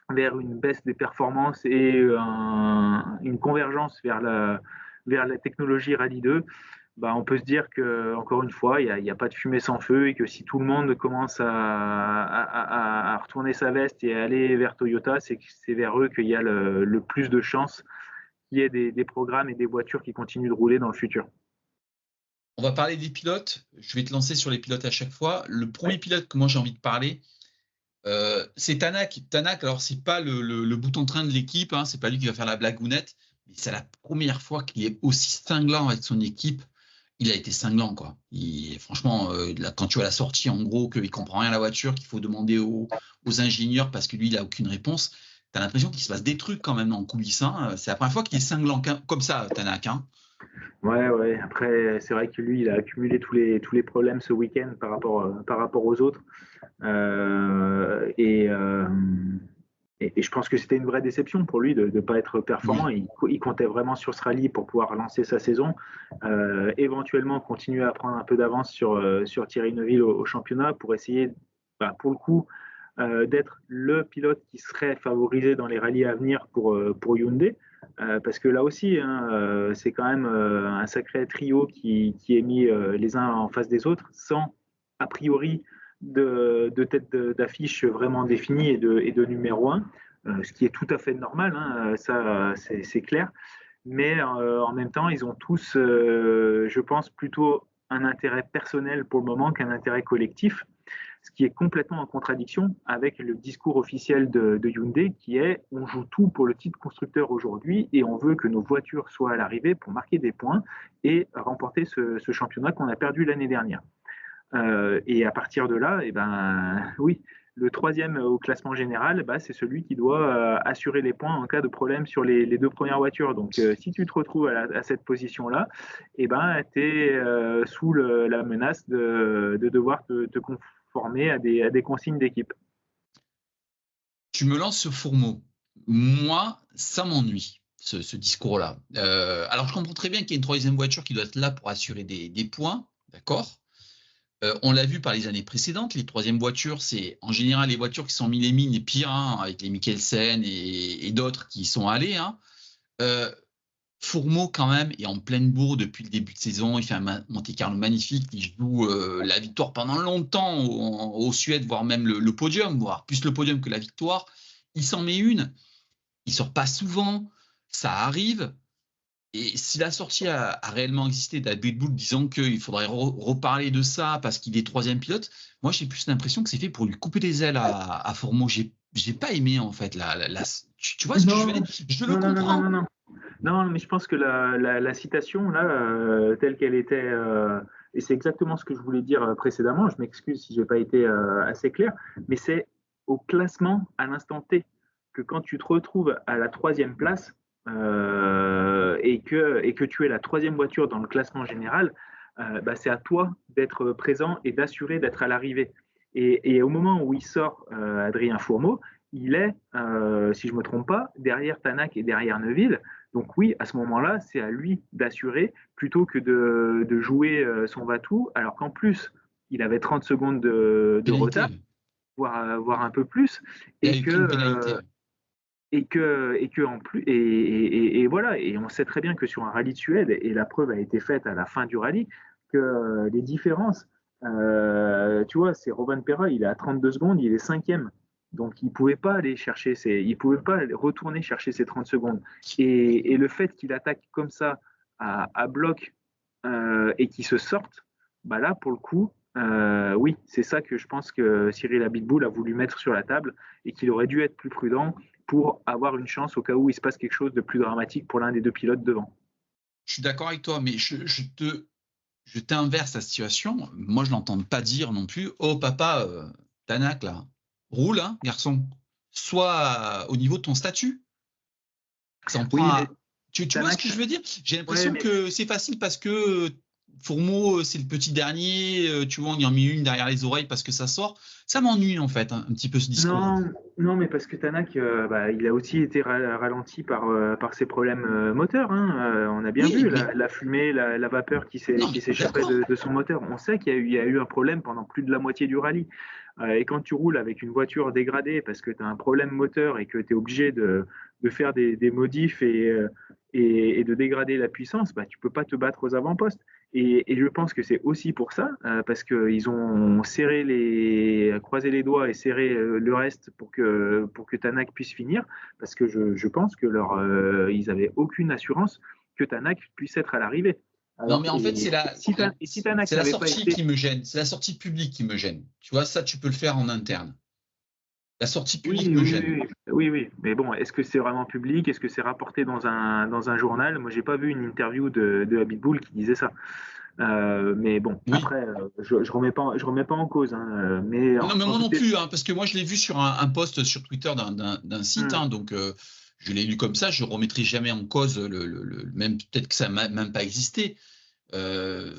[SPEAKER 2] vers une baisse des performances et une convergence vers la technologie Rally 2, on peut se dire que, encore une fois, il n'y a pas de fumée sans feu, et que si tout le monde commence à retourner sa veste et à aller vers Toyota, c'est vers eux qu'il y a le plus de chances qu'il y ait des programmes et des voitures qui continuent de rouler dans le futur.
[SPEAKER 1] On va parler des pilotes. Je vais te lancer sur les pilotes à chaque fois. Le premier pilote que moi j'ai envie de parler, c'est Tanak. Tanak, alors c'est pas le bout en train de l'équipe, hein, c'est pas lui qui va faire la blagounette, mais c'est la première fois qu'il est aussi cinglant avec son équipe. Il a été cinglant, quoi. Franchement, là, quand tu vois la sortie, en gros, qu'il comprend rien à la voiture, qu'il faut demander aux ingénieurs parce que lui, il a aucune réponse, t'as l'impression qu'il se passe des trucs quand même en coulisses. Hein. C'est la première fois qu'il est cinglant comme ça, Tanak. Hein.
[SPEAKER 2] Ouais. Après, c'est vrai que lui, il a accumulé tous les problèmes ce week-end par rapport aux autres. Et je pense que c'était une vraie déception pour lui de ne pas être performant. Il comptait vraiment sur ce rallye pour pouvoir lancer sa saison, éventuellement continuer à prendre un peu d'avance sur Thierry Neuville au championnat, pour essayer, pour le coup, d'être le pilote qui serait favorisé dans les rallyes à venir pour Hyundai. Parce que là aussi, hein, c'est quand même un sacré trio qui est mis les uns en face des autres, sans a priori de tête d'affiche vraiment définie et de numéro 1, ce qui est tout à fait normal, hein, ça c'est clair. Mais en même temps, ils ont tous, je pense, plutôt un intérêt personnel pour le moment qu'un intérêt collectif, ce qui est complètement en contradiction avec le discours officiel de Hyundai, qui est: on joue tout pour le titre constructeur aujourd'hui, et on veut que nos voitures soient à l'arrivée pour marquer des points et remporter ce championnat qu'on a perdu l'année dernière. Et à partir de là, oui, le troisième au classement général, c'est celui qui doit assurer les points en cas de problème sur les 2 premières voitures. Donc, si tu te retrouves à cette position-là, tu es sous la menace de devoir te conformer à des consignes d'équipe.
[SPEAKER 1] Tu me lances ce fourmeau. Moi, ça m'ennuie, ce discours-là. Alors, je comprends très bien qu'il y ait une troisième voiture qui doit être là pour assurer des points, d'accord ? On l'a vu par les années précédentes, les troisièmes voitures, c'est en général les voitures qui sont mis les mines et pires, hein, avec les Mikkelsen et d'autres qui sont allés. Hein. Fourmeau, quand même, est en pleine bourre depuis le début de saison. Il fait un Monte-Carlo magnifique. Il joue la victoire pendant longtemps au Suède, voire même le podium, voire plus le podium que la victoire. Il s'en met une. Il sort pas souvent. Ça arrive. Et si la sortie a réellement existé d'Abel Bull disant qu'il faudrait reparler de ça parce qu'il est troisième pilote, moi j'ai plus l'impression que c'est fait pour lui couper les ailes à Fourmeau. J'ai pas aimé en fait. Tu vois ce que je veux dire? Je le comprends.
[SPEAKER 2] Non, mais je pense que la citation là, telle qu'elle était, et c'est exactement ce que je voulais dire précédemment. Je m'excuse si j'ai pas été assez clair, mais c'est au classement à l'instant T que quand tu te retrouves à la troisième place, et que tu es la troisième voiture dans le classement général, c'est à toi d'être présent et d'assurer d'être à l'arrivée. Et au moment où il sort, Adrien Fourmeau, il est, si je ne me trompe pas, derrière Tanak et derrière Neuville. Donc oui, à ce moment-là, c'est à lui d'assurer plutôt que de jouer son va-tout, alors qu'en plus, il avait 30 secondes de retard,
[SPEAKER 1] Pénalité.
[SPEAKER 2] voire un peu plus,
[SPEAKER 1] Il a
[SPEAKER 2] et
[SPEAKER 1] eu qu'une
[SPEAKER 2] que,
[SPEAKER 1] pénalité.
[SPEAKER 2] en plus voilà, et on sait très bien que sur un rallye de Suède, et la preuve a été faite à la fin du rallye, que les différences, tu vois, c'est Robin Perra, il est à 32 secondes, il est cinquième, donc il pouvait pas il pouvait pas retourner chercher ses 30 secondes, et le fait qu'il attaque comme ça à bloc et qu'il se sorte, bah là pour le coup, oui, c'est ça que je pense que Cyril Abitboul a voulu mettre sur la table et qu'il aurait dû être plus prudent pour avoir une chance au cas où il se passe quelque chose de plus dramatique pour l'un des deux pilotes devant.
[SPEAKER 1] Je suis d'accord avec toi, mais je t'inverse la situation. Moi, je l'entends pas dire non plus. Oh papa, Tanak là, roule, hein, garçon. Sois au niveau de ton statut. Ça en prend
[SPEAKER 2] Oui, mais
[SPEAKER 1] à... Tu vois ce
[SPEAKER 2] Tanak,
[SPEAKER 1] que je veux dire? J'ai
[SPEAKER 2] ouais,
[SPEAKER 1] l'impression
[SPEAKER 2] mais
[SPEAKER 1] que c'est facile parce que Fourmeau, c'est le petit dernier. Tu vois, on y en met une derrière les oreilles parce que ça sort. Ça m'ennuie en fait, un petit peu ce discours.
[SPEAKER 2] non, non, mais parce que Tanak, il a aussi été ralenti par ses problèmes moteurs, hein. On a bien
[SPEAKER 1] Oui,
[SPEAKER 2] vu
[SPEAKER 1] mais
[SPEAKER 2] la fumée, la vapeur qui
[SPEAKER 1] non, mais
[SPEAKER 2] s'échappait
[SPEAKER 1] d'accord.
[SPEAKER 2] de son moteur. On sait qu'il y a eu un problème pendant plus de la moitié du rallye. Et quand tu roules avec une voiture dégradée parce que tu as un problème moteur et que tu es obligé de faire des modifs et de dégrader la puissance, tu peux pas te battre aux avant-postes. Et je pense que c'est aussi pour ça, parce qu'ils ont croisé les doigts et serré le reste pour que Tanak puisse finir, parce que je pense que ils avaient aucune assurance que Tanak puisse être à l'arrivée.
[SPEAKER 1] Non,
[SPEAKER 2] Alors,
[SPEAKER 1] mais en fait,
[SPEAKER 2] et si Tanak
[SPEAKER 1] c'est la
[SPEAKER 2] n'avait pas
[SPEAKER 1] sortie
[SPEAKER 2] été,
[SPEAKER 1] qui me gêne. C'est la sortie publique qui me gêne. Tu vois, ça, tu peux le faire en interne. La sortie
[SPEAKER 2] oui,
[SPEAKER 1] publique me
[SPEAKER 2] oui,
[SPEAKER 1] gêne.
[SPEAKER 2] oui, oui, oui, mais bon, est-ce que c'est vraiment public? Est-ce que c'est rapporté dans un journal? Moi, j'ai pas vu une interview de Habitbull qui disait ça. Mais bon,
[SPEAKER 1] Oui.
[SPEAKER 2] après, je remets pas en cause, hein, mais
[SPEAKER 1] Non, mais
[SPEAKER 2] en
[SPEAKER 1] moi
[SPEAKER 2] tout
[SPEAKER 1] non
[SPEAKER 2] cas,
[SPEAKER 1] plus, hein, parce que moi, je l'ai vu sur un post sur Twitter d'un site,
[SPEAKER 2] hmm.
[SPEAKER 1] hein, donc je l'ai lu comme ça. Je ne remettrai jamais en cause même peut-être que ça n'a même pas existé. Euh,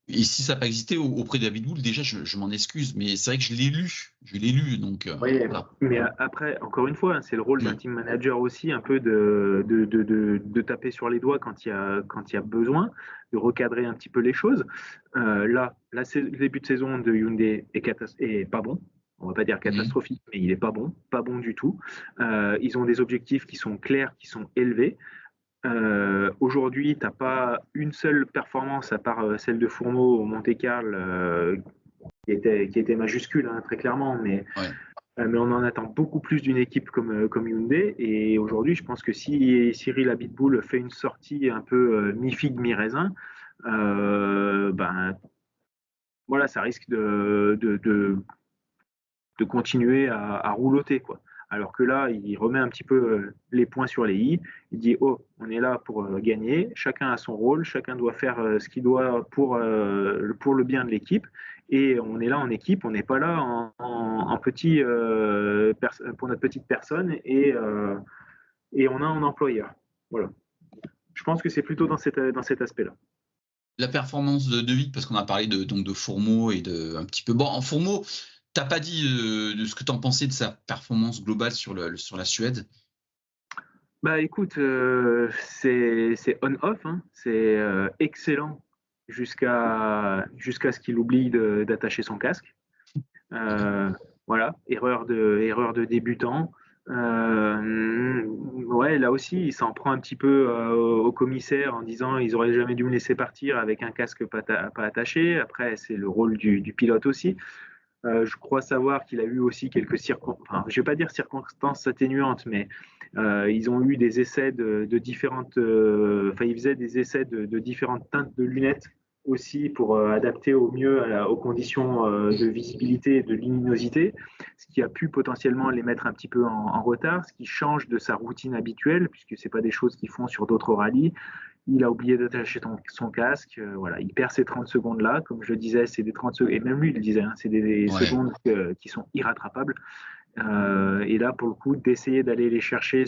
[SPEAKER 1] et si ça n'a pas existé auprès de David Wool, déjà, je m'en excuse, mais c'est vrai que je l'ai lu. Je l'ai lu, donc
[SPEAKER 2] Oui,
[SPEAKER 1] voilà.
[SPEAKER 2] mais après, encore une fois, hein, c'est le rôle d'un
[SPEAKER 1] Mm.
[SPEAKER 2] team manager aussi, un peu de taper sur les doigts quand il y a besoin, de recadrer un petit peu les choses. Le début de saison de Hyundai est pas bon. On va pas dire
[SPEAKER 1] Mm.
[SPEAKER 2] catastrophique, mais il est pas bon du tout. Ils ont des objectifs qui sont clairs, qui sont élevés. Aujourd'hui, tu n'as pas une seule performance à part celle de Fourneau au Monte-Carlo qui était majuscule, hein, très clairement,
[SPEAKER 1] Ouais.
[SPEAKER 2] mais on en attend beaucoup plus d'une équipe comme Hyundai. Et aujourd'hui, je pense que si Cyril Abitboul fait une sortie un peu mi-figue, mi-raisin, ben, voilà, ça risque de continuer à rouloter, quoi. Alors que là, il remet un petit peu les points sur les i. Il dit, oh, on est là pour gagner. Chacun a son rôle. Chacun doit faire ce qu'il doit pour le bien de l'équipe. Et on est là en équipe. On n'est pas là en petit pour notre petite personne. Et on a un employeur. Voilà. Je pense que c'est plutôt dans cet aspect-là.
[SPEAKER 1] La performance de Vic, parce qu'on a parlé donc de Fourmeau et de un petit peu. Bon, en Fourmeau, t'as pas dit de ce que tu en pensais de sa performance globale sur la Suède.
[SPEAKER 2] Bah écoute, c'est on-off, hein. C'est excellent jusqu'à ce qu'il oublie d'attacher son casque. Euh, voilà, erreur de débutant. Ouais, là aussi, il s'en prend un petit peu au commissaire en disant ils auraient jamais dû me laisser partir avec un casque pas attaché. Après, c'est le rôle du pilote aussi. Je crois savoir qu'il a eu aussi quelques circonstances, enfin, je ne vais pas dire circonstances atténuantes, mais ils ont eu des essais de différentes, enfin, ils faisaient des essais de différentes teintes de lunettes aussi pour adapter au mieux aux conditions de visibilité et de luminosité, ce qui a pu potentiellement les mettre un petit peu en retard, ce qui change de sa routine habituelle, puisque ce n'est pas des choses qu'ils font sur d'autres rallyes. Il a oublié d'attacher son casque. Voilà, il perd ces 30 secondes-là. Comme je le disais, c'est des 30 secondes, et même lui, il le disait, hein, c'est des
[SPEAKER 1] Ouais.
[SPEAKER 2] secondes qui sont irrattrapables. Et là, pour le coup, d'essayer d'aller les chercher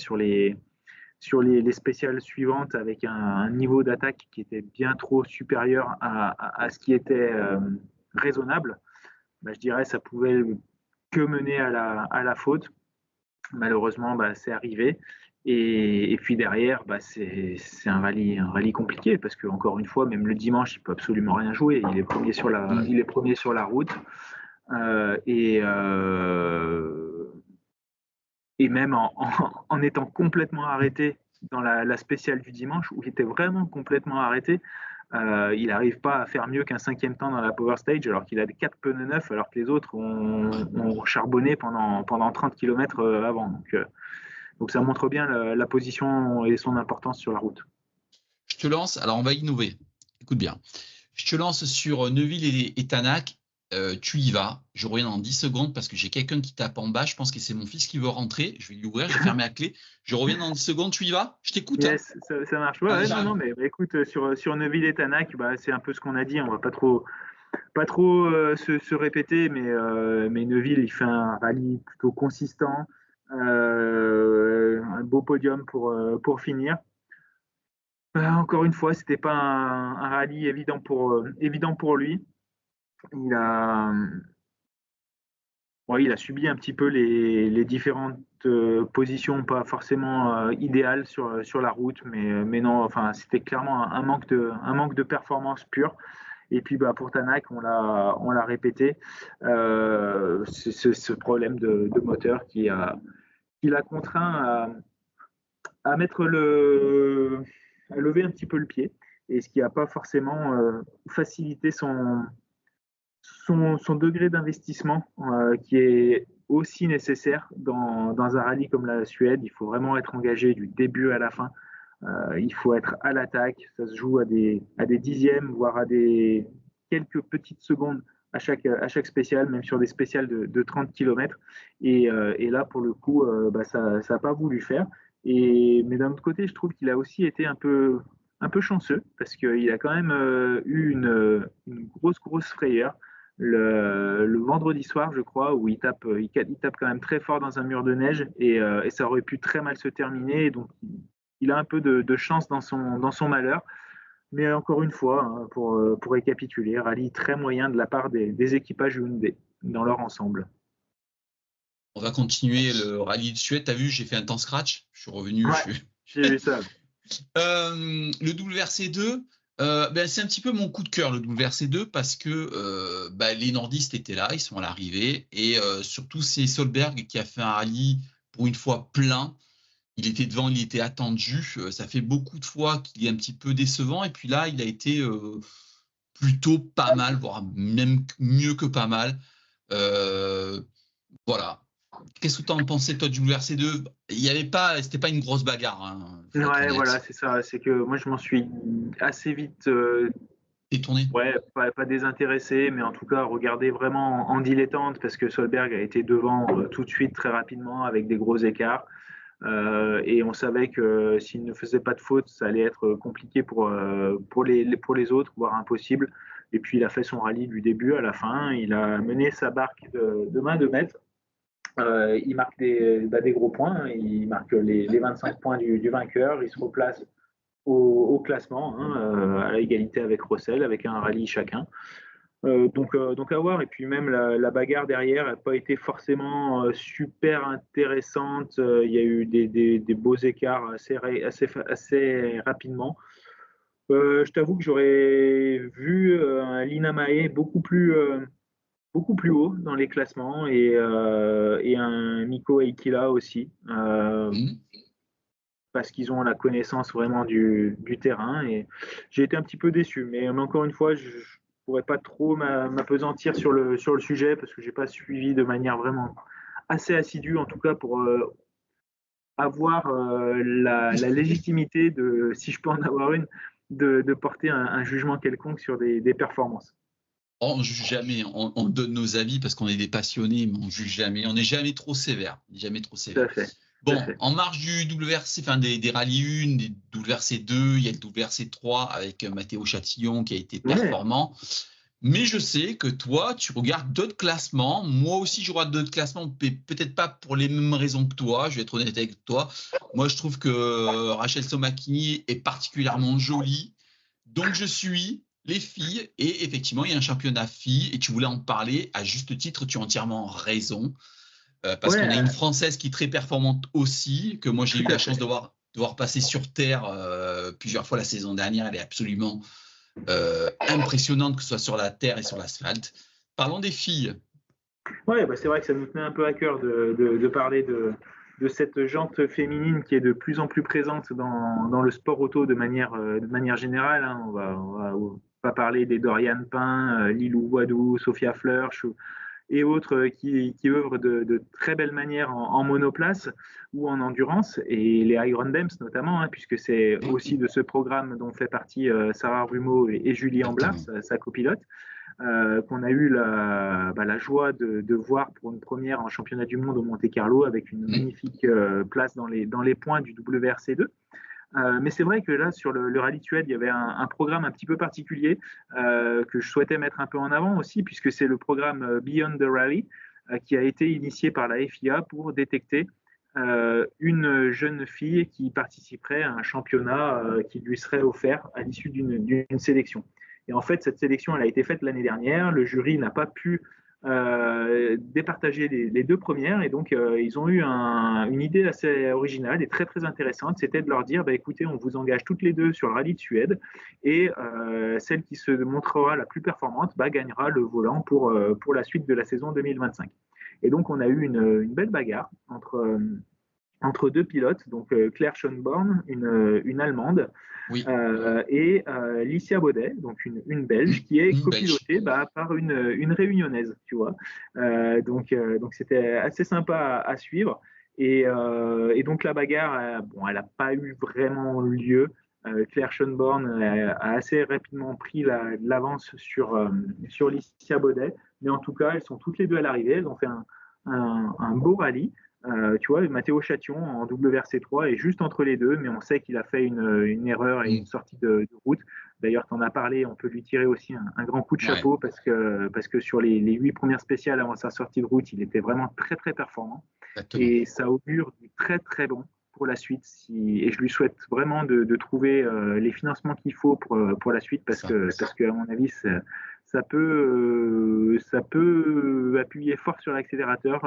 [SPEAKER 2] sur les spéciales suivantes avec un niveau d'attaque qui était bien trop supérieur à ce qui était raisonnable, bah, je dirais que ça pouvait que mener à la faute. Malheureusement, bah, c'est arrivé. Et puis derrière, bah, c'est un rallye compliqué parce que encore une fois, même le dimanche, il peut absolument rien jouer. Il est premier sur la route. Euh, et, euh, et même en étant complètement arrêté dans la spéciale du dimanche, où il était vraiment complètement arrêté, il n'arrive pas à faire mieux qu'un 5e temps dans la Power Stage, alors qu'il a des 4 pneus neufs, alors que les autres ont charbonné pendant 30 km avant. Donc ça montre bien la position et son importance sur la route.
[SPEAKER 1] Je te lance, alors on va innover. Écoute bien. Je te lance sur Neuville et Tanak. Tu y vas. Je reviens dans 10 secondes parce que j'ai quelqu'un qui tape en bas. Je pense que c'est mon fils qui veut rentrer. Je vais lui ouvrir, je vais fermer la clé. Je reviens dans 10 secondes. Tu y vas? Je t'écoute.
[SPEAKER 2] Yes, ça marche. Ouais, non, mais écoute, sur Neuville et Tanak, bah, c'est un peu ce qu'on a dit. On va pas trop se répéter, mais Neuville, il fait un rallye plutôt consistant. Un beau podium pour finir. Encore une fois, c'était pas un rallye évident pour lui. Il a subi un petit peu les différentes positions, pas forcément idéales sur la route, mais non, enfin, c'était clairement un manque de performance pure. Et puis bah, pour Tanak, on l'a répété, c'est ce problème de moteur qui l'a contraint à lever un petit peu le pied, et ce qui n'a pas forcément facilité son degré d'investissement qui est aussi nécessaire dans un rallye comme la Suède. Il faut vraiment être engagé du début à la fin. Il faut être à l'attaque. Ça se joue à des dixièmes, voire à des quelques petites secondes à chaque spécial, même sur des spéciales de 30 km. Et là, pour le coup, bah, ça n'a pas voulu faire. Mais d'un autre côté, je trouve qu'il a aussi été un peu chanceux parce qu'il a quand même eu une grosse frayeur le vendredi soir, je crois, où il tape quand même très fort dans un mur de neige et ça aurait pu très mal se terminer. Donc, il a un peu de chance dans son malheur. Mais encore une fois, hein, pour récapituler, rallye très moyen de la part des équipages Hyundai dans leur ensemble.
[SPEAKER 1] On va continuer le rallye de Suède. Tu as vu, j'ai fait un temps scratch. Je suis revenu.
[SPEAKER 2] Ouais, j'ai vu ça.
[SPEAKER 1] Le WRC2, c'est un petit peu mon coup de cœur, le WRC2, parce que les nordistes étaient là, ils sont à l'arrivée. Et surtout, c'est Solberg qui a fait un rallye pour une fois plein. Il était devant, il était attendu. Ça fait beaucoup de fois qu'il est un petit peu décevant. Et puis là, il a été plutôt pas mal, voire même mieux que pas mal. Voilà. Qu'est-ce que tu en pensais, toi, du WRC2? C'était pas une grosse bagarre. Hein,
[SPEAKER 2] ouais, voilà, c'est ça. C'est que moi, je m'en suis assez vite
[SPEAKER 1] détourné.
[SPEAKER 2] Ouais, pas désintéressé, mais en tout cas, regardé vraiment en dilettante parce que Solberg a été devant tout de suite très rapidement avec des gros écarts. Et on savait que s'il ne faisait pas de faute, ça allait être compliqué pour les autres, voire impossible. Et puis il a fait son rallye du début à la fin. Il a mené sa barque de main de maître. Il marque des gros points. Il marque les 25 points du vainqueur. Il se replace au classement, hein, à l'égalité avec Rossel, avec un rallye chacun. Donc à voir. Et puis même la bagarre derrière n'a pas été forcément super intéressante. Il y a eu des beaux écarts assez rapidement. Je t'avoue que j'aurais vu un Lina Mae beaucoup plus haut dans les classements et un Miko Eikila aussi. Parce qu'ils ont la connaissance vraiment du terrain. Et j'ai été un petit peu déçu. Mais encore une fois, je ne pourrais pas trop m'apesantir sur le sujet parce que je n'ai pas suivi de manière vraiment assez assidue, en tout cas pour avoir la légitimité, si je peux en avoir une, de porter un jugement quelconque sur des performances.
[SPEAKER 1] On ne juge jamais, on donne nos avis parce qu'on est des passionnés, mais on ne juge jamais. On n'est jamais trop sévère. Jamais trop sévère.
[SPEAKER 2] Tout à fait.
[SPEAKER 1] Bon, en marge du WRC, enfin des rallyes 1, des WRC 2, il y a le WRC 3 avec Mathéo Chatillon qui a été performant. Mais je sais que toi, tu regardes d'autres classements. Moi aussi, je regarde d'autres classements, peut-être pas pour les mêmes raisons que toi. Je vais être honnête avec toi. Moi, je trouve que Rachel Somakini est particulièrement jolie. Donc, je suis les filles. Et effectivement, il y a un championnat filles. Et tu voulais en parler à juste titre. Tu as entièrement raison. Parce qu'on a une Française qui est très performante aussi, que moi, j'ai eu la chance de voir passer sur Terre plusieurs fois la saison dernière. Elle est absolument impressionnante, que ce soit sur la terre et sur l'asphalte. Parlons des filles.
[SPEAKER 2] Ouais, bah c'est vrai que ça nous tenait un peu à cœur de parler de cette jante féminine qui est de plus en plus présente dans le sport auto de manière générale. Hein. On va pas parler des Dorian Pain, Lilou Wadou, Sophia Flörsch et autres qui œuvrent de très belle manière en monoplace ou en endurance, et les Iron Dems notamment, hein, puisque c'est aussi de ce programme dont fait partie Sarah Rumeau et Julie Amblard, sa copilote. Qu'on a eu la joie de voir pour une première en championnat du monde au Monte Carlo avec une magnifique place dans les points du WRC2. Mais c'est vrai que là, sur le rallye de Suède, il y avait un programme un petit peu particulier que je souhaitais mettre un peu en avant aussi, puisque c'est le programme Beyond the Rally qui a été initié par la FIA pour détecter une jeune fille qui participerait à un championnat qui lui serait offert à l'issue d'une sélection. Et en fait, cette sélection, elle a été faite l'année dernière. Le jury n'a pas pu départager les deux premières, et donc ils ont eu une idée assez originale et très très intéressante. C'était de leur dire, bah, écoutez, on vous engage toutes les deux sur le rallye de Suède, et celle qui se montrera la plus performante gagnera le volant pour la suite de la saison 2025. Et donc on a eu une belle bagarre entre deux pilotes, donc Claire Schönborn, une Allemande,
[SPEAKER 1] oui.
[SPEAKER 2] et Licia Baudet, donc une Belge, qui est copilotée par une Réunionnaise, tu vois. Donc c'était assez sympa à suivre. Et donc la bagarre, elle n'a pas eu vraiment lieu. Claire Schönborn a assez rapidement pris l'avance sur Licia Baudet, mais en tout cas, elles sont toutes les deux à l'arrivée. Elles ont fait un beau rallye. Tu vois, Matteo Chation en WRC3 est juste entre les deux, mais on sait qu'il a fait une erreur et une sortie de route. D'ailleurs, tu en as parlé, on peut lui tirer aussi un grand coup de chapeau, parce que sur les 8 premières spéciales avant sa sortie de route, il était vraiment très très performant. Exactement. Et ça augure du très très bon pour la suite. Et je lui souhaite vraiment de trouver les financements qu'il faut pour la suite, parce que à mon avis, ça peut appuyer fort sur l'accélérateur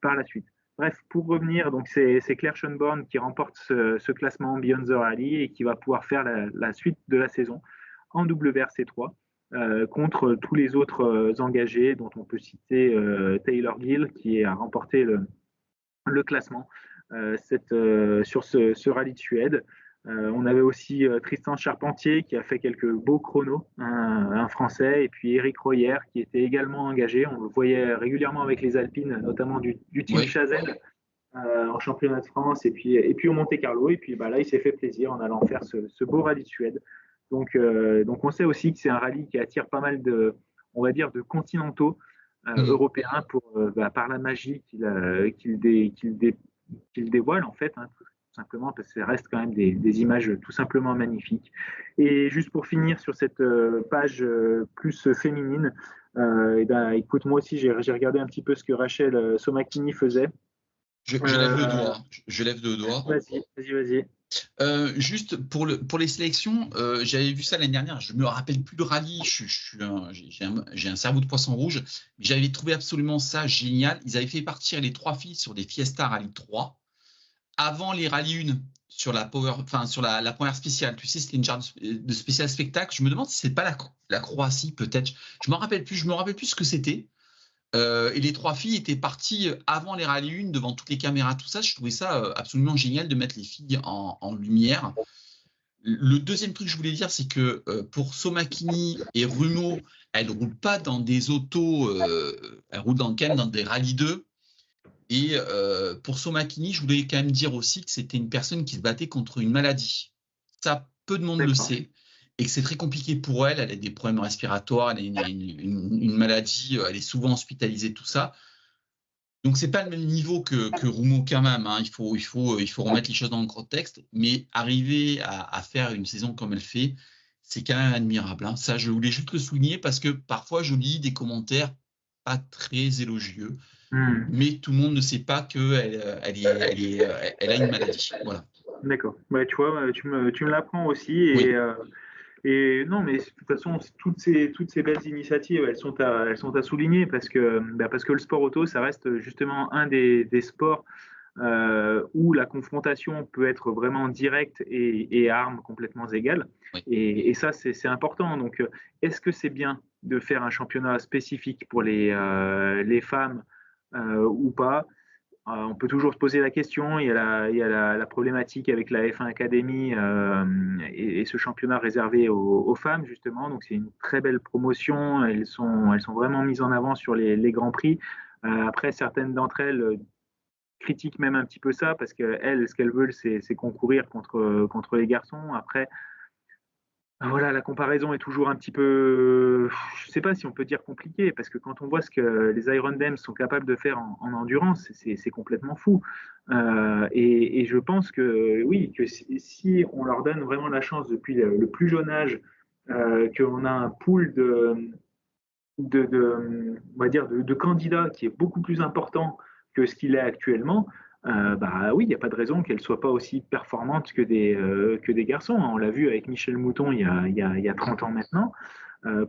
[SPEAKER 2] par la suite. Bref, pour revenir, donc c'est Claire Schönborn qui remporte ce classement Beyond the Rally et qui va pouvoir faire la suite de la saison en WRC3 contre tous les autres engagés, dont on peut citer Taylor Gill qui a remporté le classement sur ce rallye de Suède. On avait aussi Tristan Charpentier qui a fait quelques beaux chronos, un Français, et puis Eric Royer qui était également engagé. On le voyait régulièrement avec les Alpines, notamment du team Chazelle en championnat de France, et puis au Monte Carlo. Et puis là, il s'est fait plaisir en allant faire ce beau rallye de Suède. Donc on sait aussi que c'est un rallye qui attire pas mal de continentaux européens par la magie qu'il dévoile en fait, hein, tout simplement parce que ça reste quand même des images tout simplement magnifiques. Et juste pour finir sur cette page plus féminine, écoute, moi aussi j'ai regardé un petit peu ce que Rachel Somakini faisait.
[SPEAKER 1] Je lève le doigt. Je lève le doigt.
[SPEAKER 2] Vas-y.
[SPEAKER 1] Juste pour les sélections, j'avais vu ça l'année dernière. Je me rappelle plus de rallye. J'ai un cerveau de poisson rouge. Mais j'avais trouvé absolument ça génial. Ils avaient fait partir les 3 filles sur des Fiesta Rally 3 avant les rallyes 1 sur la première spéciale. Tu sais, c'était une genre de spécial spectacle. Je me demande si c'est pas la Croatie peut-être. Je me rappelle plus ce que c'était. Et les 3 filles étaient parties avant les rallyes 1 devant toutes les caméras, tout ça. Je trouvais ça absolument génial de mettre les filles en lumière. Le deuxième truc que je voulais dire, c'est que pour Somakini et Rumeau, elles ne roulent pas dans des autos, elles roulent quand même dans des rallyes 2. Et pour Somakini, je voulais quand même dire aussi que c'était une personne qui se battait contre une maladie. Ça, peu de monde le sait. Et que c'est très compliqué pour elle. Elle a des problèmes respiratoires, elle a une maladie, elle est souvent hospitalisée, tout ça. Donc, c'est pas le même niveau que Rumeau quand même. Hein. Il faut remettre les choses dans le contexte. Mais arriver à faire une saison comme elle fait, c'est quand même admirable. Hein. Ça, je voulais juste le souligner parce que parfois, je lis des commentaires pas très élogieux, mais tout le monde ne sait pas qu'elle elle a une maladie. Voilà.
[SPEAKER 2] D'accord. Bah, tu vois, tu me l'apprends aussi.
[SPEAKER 1] Oui.
[SPEAKER 2] Et non, mais de toute façon, toutes ces belles initiatives, elles sont à souligner parce que le sport auto, ça reste justement un des sports où la confrontation peut être vraiment directe et à armes complètement égales.
[SPEAKER 1] Oui.
[SPEAKER 2] Et ça, c'est important. Donc, est-ce que c'est bien de faire un championnat spécifique pour les femmes ou pas? On peut toujours se poser la question. Il y a la problématique avec la F1 Academy et ce championnat réservé aux femmes, justement. Donc, c'est une très belle promotion. Elles sont vraiment mises en avant sur les grands prix. Après, certaines d'entre elles critiquent même un petit peu ça parce qu'elles, ce qu'elles veulent, c'est concourir contre les garçons. Après, voilà, la comparaison est toujours un petit peu, je ne sais pas si on peut dire compliqué, parce que quand on voit ce que les Iron Dames sont capables de faire en endurance, c'est complètement fou. Et je pense que oui, que si on leur donne vraiment la chance depuis le plus jeune âge, qu'on a un pool on va dire de candidats qui est beaucoup plus important que ce qu'il est actuellement, bah oui, il n'y a pas de raison qu'elle ne soit pas aussi performante que des garçons. On l'a vu avec Michel Mouton il y a 30 ans maintenant.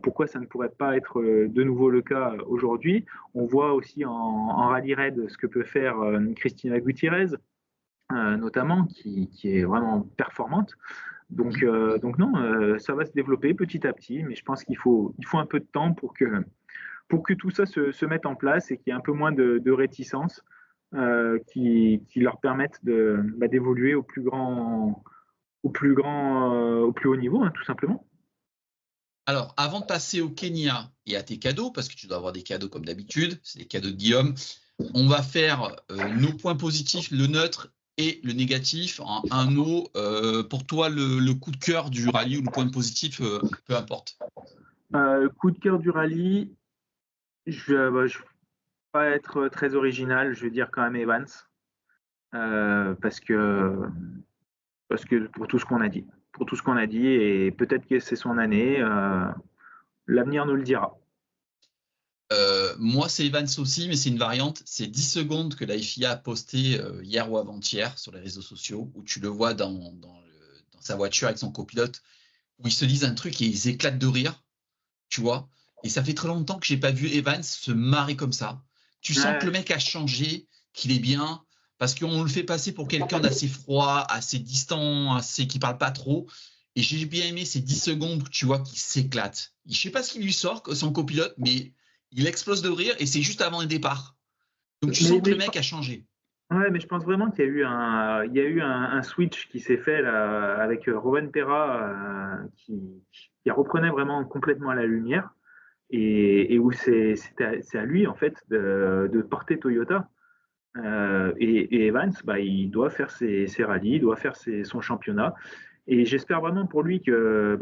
[SPEAKER 2] Pourquoi ça ne pourrait pas être de nouveau le cas aujourd'hui? On voit aussi en rallye raid ce que peut faire Christina Gutiérrez, notamment, qui est vraiment performante. Donc non, ça va se développer petit à petit, mais je pense il faut un peu de temps pour que tout ça se mette en place et qu'il y ait un peu moins de réticence qui leur permettent d'évoluer au plus haut niveau, hein, tout simplement.
[SPEAKER 1] Alors, avant de passer au Kenya et à tes cadeaux, parce que tu dois avoir des cadeaux comme d'habitude, c'est les cadeaux de Guillaume, on va faire nos points positifs, le neutre et le négatif. En un mot, pour toi, le coup de cœur du rallye ou le point positif, peu importe.
[SPEAKER 2] Coup de cœur du rallye, je ne vais pas être très original, je vais dire quand même Evans, parce que pour tout ce qu'on a dit. Pour tout ce qu'on a dit, et peut-être que c'est son année, l'avenir nous le dira.
[SPEAKER 1] Moi, c'est Evans aussi, mais c'est une variante. C'est 10 secondes que la FIA a posté hier ou avant-hier sur les réseaux sociaux, où tu le vois dans sa voiture avec son copilote, où ils se disent un truc et ils éclatent de rire, tu vois. Et ça fait très longtemps que j'ai pas vu Evans se marrer comme ça. Tu sens que le mec a changé, qu'il est bien, parce qu'on le fait passer pour quelqu'un d'assez froid, assez distant, qui parle pas trop. Et j'ai bien aimé ces 10 secondes, tu vois, qui s'éclate. Je sais pas ce qui lui sort, son copilote, mais il explose de rire et c'est juste avant le départ. Donc tu sens que le mec a changé.
[SPEAKER 2] Ouais, mais je pense vraiment qu'il y a eu un switch qui s'est fait là, avec Rowan Perra qui reprenait vraiment complètement la lumière et où c'est à lui en fait de porter Toyota. Et Evans, bah, il doit faire ses rallyes, il doit faire son championnat. Et j'espère vraiment pour lui que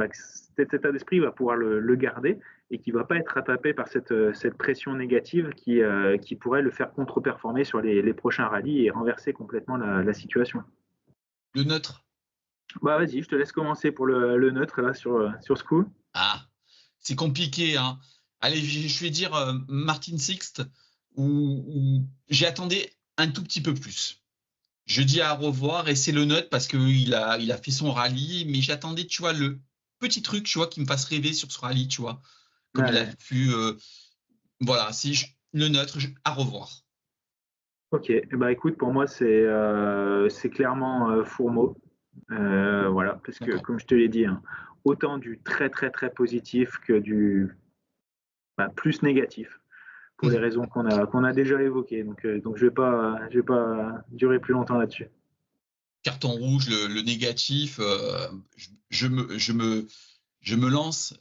[SPEAKER 2] cet état d'esprit va pouvoir le garder et qu'il ne va pas être rattrapé par cette pression négative qui pourrait le faire contre-performer sur les prochains rallyes et renverser complètement la situation.
[SPEAKER 1] Le neutre.
[SPEAKER 2] Bah vas-y, je te laisse commencer pour le neutre là sur ce coup.
[SPEAKER 1] Ah, c'est compliqué, hein. Allez, je vais dire Martin Sixt, où j'ai attendu un tout petit peu plus. Je dis à revoir et c'est le neutre parce qu'il a fait son rallye, mais j'attendais, tu vois, le petit truc, tu vois, qui me fasse rêver sur ce rallye, tu vois, comme il a
[SPEAKER 2] Ouais.
[SPEAKER 1] pu. Voilà, le neutre, à revoir.
[SPEAKER 2] Ok, bah écoute, pour moi c'est clairement Fourmeau. Voilà, parce que
[SPEAKER 1] D'accord.
[SPEAKER 2] comme je te l'ai dit, hein, autant du très très très positif que du plus négatif pour les raisons qu'on a déjà évoquées. Donc je vais pas durer plus longtemps là-dessus.
[SPEAKER 1] Carton rouge, le négatif, je me lance.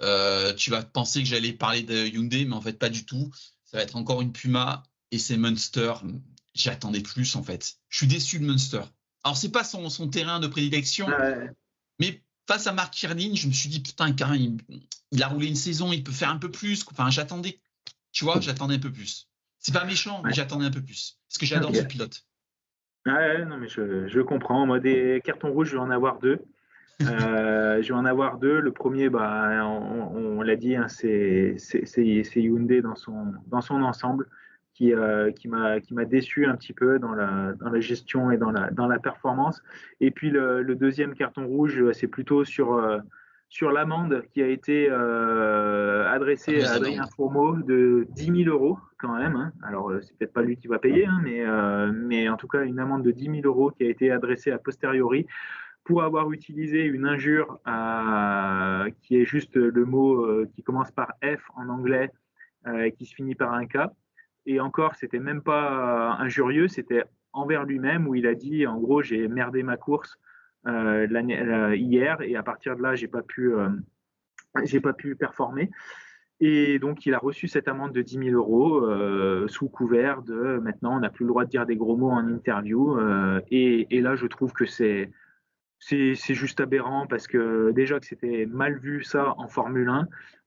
[SPEAKER 1] Tu vas penser que j'allais parler de Hyundai, mais en fait, pas du tout. Ça va être encore une Puma et c'est Munster. J'attendais plus, en fait. Je suis déçu de Munster. Alors, c'est pas son terrain de prédilection,
[SPEAKER 2] Ouais,
[SPEAKER 1] mais face à Mark Kirlin, je me suis dit, putain, quand il a roulé une saison, il peut faire un peu plus. Enfin, j'attendais, tu vois, j'attendais un peu plus. C'est pas méchant, mais
[SPEAKER 2] ouais,
[SPEAKER 1] j'attendais un peu plus. Parce que j'adore ce
[SPEAKER 2] ok.
[SPEAKER 1] pilote.
[SPEAKER 2] Ouais, non, mais je comprends. Moi, des cartons rouges, je vais en avoir deux. Je vais en avoir deux. Le premier, on l'a dit, hein, c'est Hyundai dans son ensemble qui m'a déçu un petit peu dans la gestion et dans la performance. Et puis le deuxième carton rouge, c'est plutôt sur l'amende qui a été adressée à
[SPEAKER 1] Fameuse
[SPEAKER 2] Adrien
[SPEAKER 1] amende.
[SPEAKER 2] Fourmeau de 10 000 euros quand même, hein. Alors, c'est peut-être pas lui qui va payer, hein, mais en tout cas, une amende de 10 000 euros qui a été adressée a posteriori pour avoir utilisé une injure qui est juste le mot qui commence par F en anglais et qui se finit par un K. Et encore, c'était même pas injurieux, c'était envers lui-même où il a dit, en gros, j'ai merdé ma course hier et à partir de là, j'ai pas pu performer. Et donc, il a reçu cette amende de 10 000 euros sous couvert de maintenant, on n'a plus le droit de dire des gros mots en interview. Et là, je trouve que c'est juste aberrant parce que déjà que c'était mal vu ça en Formule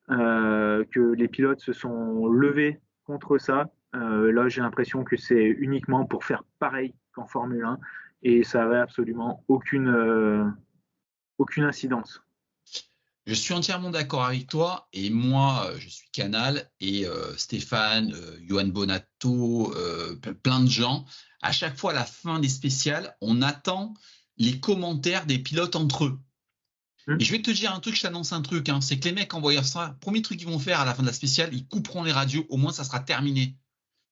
[SPEAKER 2] 1, que les pilotes se sont levés contre ça. Là, j'ai l'impression que c'est uniquement pour faire pareil qu'en Formule 1 et ça n'avait absolument aucune incidence.
[SPEAKER 1] Je suis entièrement d'accord avec toi. Et moi, je suis Canal et Stéphane, Johan Bonato, plein de gens. À chaque fois, à la fin des spéciales, on attend les commentaires des pilotes entre eux. Et je vais te dire un truc, je t'annonce un truc, hein, c'est que les mecs en voyant ça, premier truc qu'ils vont faire à la fin de la spéciale, ils couperont les radios, au moins ça sera terminé.